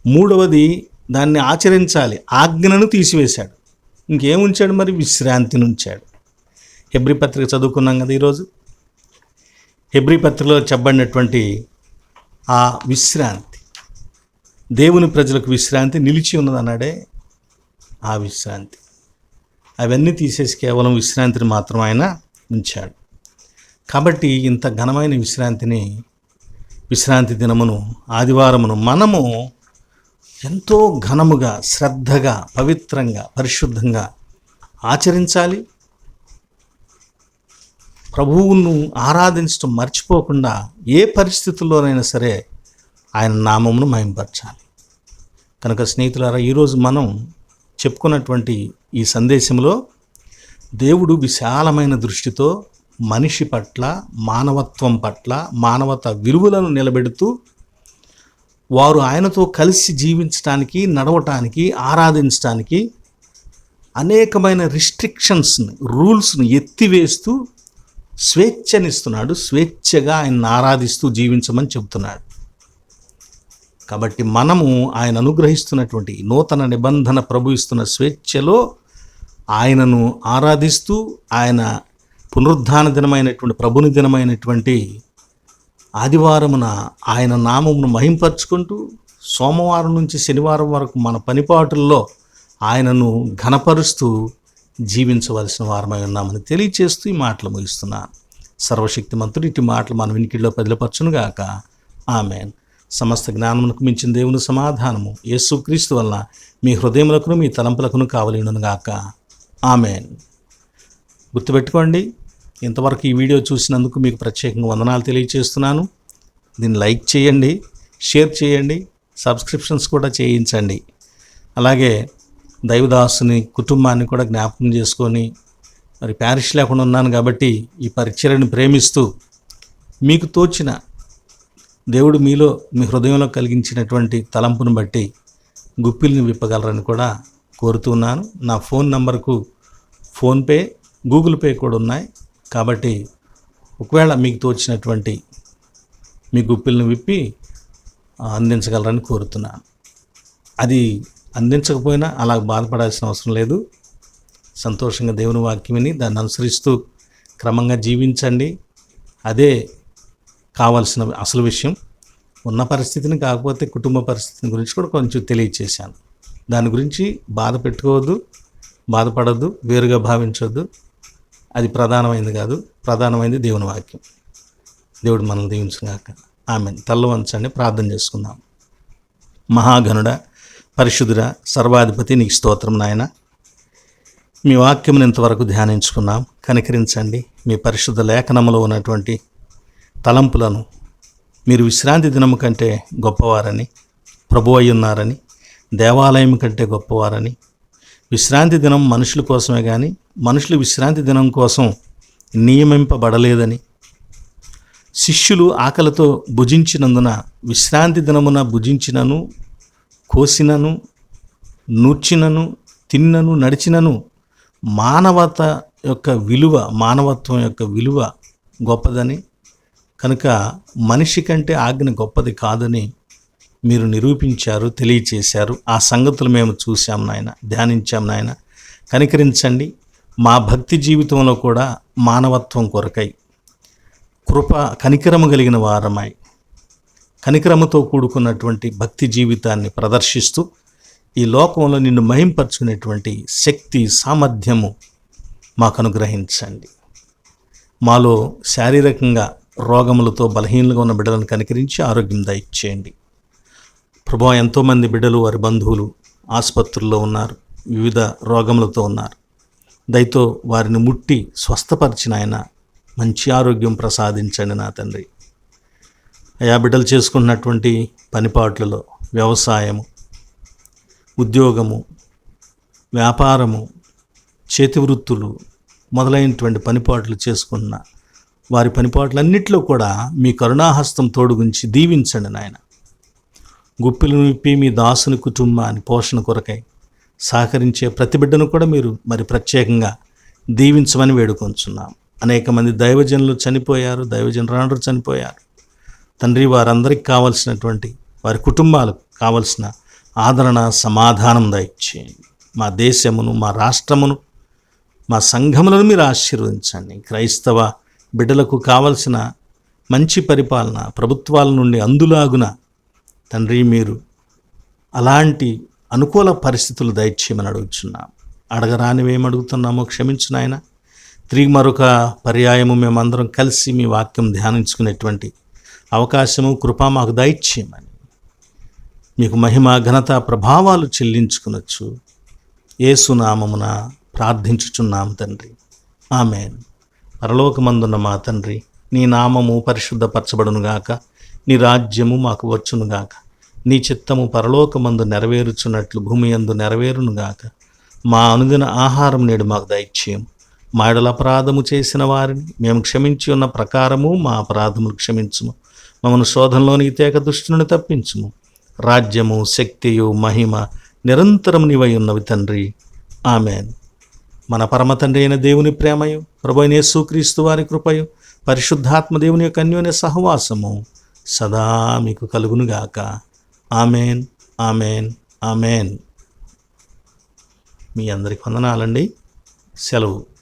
మూడవది, దాన్ని ఆచరించాలి, ఆజ్ఞను తీసివేశాడు. ఇంకేముంచాడు మరి? విశ్రాంతిని ఉంచాడు. హెబ్రీ పత్రిక చదువుకున్నాం కదా ఈరోజు. హెబ్రీ పత్రికలో చెప్పబడినటువంటి ఆ విశ్రాంతి, దేవుని ప్రజలకు విశ్రాంతి నిలిచి ఉన్నదన్నాడే, ఆ విశ్రాంతి, అవన్నీ తీసేసి కేవలం విశ్రాంతిని మాత్రం ఆయన ఉంచాడు. కాబట్టి ఇంత ఘనమైన విశ్రాంతి దినమును, ఆదివారమును మనము ఎంతో ఘనముగా, శ్రద్ధగా, పవిత్రంగా, పరిశుద్ధంగా ఆచరించాలి. ప్రభువును ఆరాధించడం మర్చిపోకుండా ఏ పరిస్థితుల్లోనైనా సరే ఆయన నామమును మహింపరచాలి. కనుక స్నేహితులారా, ఈరోజు మనం చెప్పుకున్నటువంటి ఈ సందేశంలో దేవుడు విశాలమైన దృష్టితో మనిషి పట్ల, మానవత్వం పట్ల, మానవత విలువలను నిలబెడుతూ వారు ఆయనతో కలిసి జీవించడానికి, నడవటానికి, ఆరాధించడానికి అనేకమైన రిస్ట్రిక్షన్స్ని, రూల్స్ని ఎత్తివేస్తూ స్వేచ్ఛనిస్తున్నాడు. స్వేచ్ఛగా ఆయన్ని ఆరాధిస్తూ జీవించమని చెబుతున్నాడు. కాబట్టి మనము ఆయన అనుగ్రహిస్తున్నటువంటి నూతన నిబంధన ప్రభు ఇస్తున్న స్వేచ్ఛలో ఆయనను ఆరాధిస్తూ, ఆయన పునరుద్ధాన దినమైనటువంటి, ప్రభుని దినమైనటువంటి ఆదివారమున ఆయన నామమును మహింపరుచుకుంటూ, సోమవారం నుంచి శనివారం వరకు మన పనిపాటుల్లో ఆయనను ఘనపరుస్తూ జీవించవలసిన వారమై ఉన్నామని తెలియచేస్తూ ఈ మాటలు ముగిస్తున్నాను. సర్వశక్తిమంతుడు ఇటు మాటలు మన వినికిడిలో పదిలపరచునుగాక. ఆమెన్. సమస్త జ్ఞానమునకు మించిన దేవుని సమాధానము యేసుక్రీస్తు వలన మీ హృదయములకును మీ తలంపులకును కావలియుండునుగాక. ఆమెన్. గుర్తుపెట్టుకోండి, ఇంతవరకు ఈ వీడియో చూసినందుకు మీకు ప్రత్యేకంగా వందనాలు తెలియజేస్తున్నాను. దీన్ని లైక్ చేయండి, షేర్ చేయండి, సబ్స్క్రిప్షన్స్ కూడా చేయించండి. అలాగే దైవదాసుని కుటుంబాన్ని కూడా జ్ఞాపకం చేసుకొని, మరి ప్యారిష్ లేకుండా ఉన్నాను కాబట్టి ఈ పరిచర్యను ప్రేమిస్తూ మీకు తోచిన దేవుడు మీలో మీ హృదయంలో కలిగించినటువంటి తలంపును బట్టి గుప్పిల్ని విప్పగలరని కూడా కోరుతున్నాను. నా ఫోన్ నంబర్కు ఫోన్పే, గూగుల్ పే కూడా ఉన్నాయి. కాబట్టి ఒకవేళ మీకు తోచినటువంటి మీ గుప్పిల్ని విప్పి అందించగలరని కోరుతున్నాను. అది అందించకపోయినా అలా బాధపడాల్సిన అవసరం లేదు. సంతోషంగా దేవుని వాక్యం విని దాన్ని అనుసరిస్తూ క్రమంగా జీవించండి. అదే కావాల్సిన అసలు విషయం. ఉన్న పరిస్థితిని కాకపోతే కుటుంబ పరిస్థితిని గురించి కూడా కొంచెం తెలియచేశాను. దాని గురించి బాధ పెట్టుకోవద్దు, బాధపడద్దు, వేరుగా భావించవద్దు. అది ప్రధానమైనది కాదు. ప్రధానమైనది దేవుని వాక్యం. దేవుడు మనల్ని దీవించుగాక. ఆమేన్. తల్ల వంచండి, ప్రార్థన చేసుకుందాం. మహాగణుడ, పరిశుద్ధుడ, సర్వాధిపతి, నీకు స్తోత్రం నాయన. మీ వాక్యమును ఇంతవరకు ధ్యానించుకున్నాం. కనికరించండి. మీ పరిశుద్ధ లేఖనములో ఉన్నటువంటి తలంపులను మీరు విశ్రాంతి దినము కంటే గొప్పవారని, ప్రభు అయి ఉన్నారని, దేవాలయం కంటే గొప్పవారని, విశ్రాంతి దినం మనుషుల కోసమే కానీ మనుషులు విశ్రాంతి దినం కోసం నియమింపబడలేదని, శిష్యులు ఆకలితో భుజించినందున విశ్రాంతి దినమున భుజించినను, కోసినను, నూర్చినను, తిన్నను, నడిచినను మానవత్వం యొక్క విలువ గొప్పదని, కనుక మనిషి కంటే ఆజ్ఞ గొప్పది కాదని మీరు నిరూపించారు, తెలియచేశారు. ఆ సంగతులు మేము చూసాం నాయన, ధ్యానించాం నాయన. కనికరించండి. మా భక్తి జీవితంలో కూడా మానవత్వం కొరకై కనికరము కలిగిన వారమై, కనికరముతో కూడుకున్నటువంటి భక్తి జీవితాన్ని ప్రదర్శిస్తూ ఈ లోకంలో నిన్ను మహింపరచుకునేటువంటి శక్తి, సామర్థ్యము మాకు అనుగ్రహించండి. మాలో శారీరకంగా రోగములతో బలహీనంగా ఉన్న బిడ్డలను కనికరించి ఆరోగ్యం దయచేయండి. ప్రభువా, ఎంతోమంది బిడ్డలు వారి బంధువులు ఆసుపత్రుల్లో ఉన్నారు, వివిధ రోగములతో ఉన్నారు. దయతో వారిని ముట్టి స్వస్థపరిచిన ఆయన మంచి ఆరోగ్యం ప్రసాదించండి నా తండ్రి. అయా, బిడ్డలు చేసుకున్నటువంటి పనిపాట్లలో వ్యవసాయము, ఉద్యోగము, వ్యాపారము, చేతి వృత్తులు మొదలైనటువంటి పనిపాట్లు చేసుకున్న వారి పనిపాట్లన్నింటిలో కూడా మీ కరుణాహస్తం తోడుగుంచి దీవించండి నాయన. గుప్పిలను విప్పి మీ దాసుని కుటుంబాన్ని పోషణ కొరకై సహకరించే ప్రతి బిడ్డను కూడా మీరు మరి ప్రత్యేకంగా దీవించమని వేడుకొంచున్నాం. అనేక మంది దైవజనులు చనిపోయారు, దైవజనురాండ్రు చనిపోయారు. తండ్రి, వారందరికీ కావలసినటువంటి వారి కుటుంబాలకు కావలసిన ఆదరణ, సమాధానం దయచేయండి. మా దేశమును, మా రాష్ట్రమును, మా సంఘములను మీరు ఆశీర్వదించండి. క్రైస్తవ బిడ్డలకు కావలసిన మంచి పరిపాలన ప్రభుత్వాల నుండి అందులాగున తండ్రి మీరు అలాంటి అనుకూల పరిస్థితులు దయచేయమని అడుగుతున్నాం. అడగరానివేం అడుగుతున్నామో క్షమించు నాయన. తిరిగి మరొక పర్యాయము మేమందరం కలిసి మీ వాక్యం ధ్యానించుకునేటువంటి అవకాశము, కృప మాకు దయచేయమని మీకు మహిమ, ఘనత, ప్రభావాలు చెల్లించుకునొచ్చు యేసు నామమున ప్రార్థించుచున్నాం తండ్రి. ఆమేన్. పరలోకమందున్న మా తండ్రి, నీ నామము పరిశుద్ధపరచబడునుగాక, నీ రాజ్యము మాకు వచ్చునుగాక, నీ చిత్తము పరలోకమందు నెరవేరుచున్నట్లు భూమి యందు నెరవేరునుగాక. మా అనుదిన ఆహారం నేడు మాకు దయచేయము. మా యెడల అపరాధము చేసిన వారిని మేము క్షమించి ఉన్న ప్రకారము మా అపరాధములు క్షమించుము. మమ్మను శోధనలోనికి తేక దుష్టు నుండి తప్పించుము. రాజ్యము, శక్తియు, మహిమ నిరంతరం నీవై ఉన్నవి తండ్రి. ఆమెన్. మన పరమ తండ్రి అయిన దేవుని ప్రేమయు, ప్రభువైన యేసుక్రీస్తు వారి కృపయు, పరిశుద్ధాత్మ దేవుని యొక్క అన్యోన్య సహవాసము సదా మీకు కలుగునుగాక. Amen, amen, amen. మీ అందరికి వందనాలండి. సెలవు.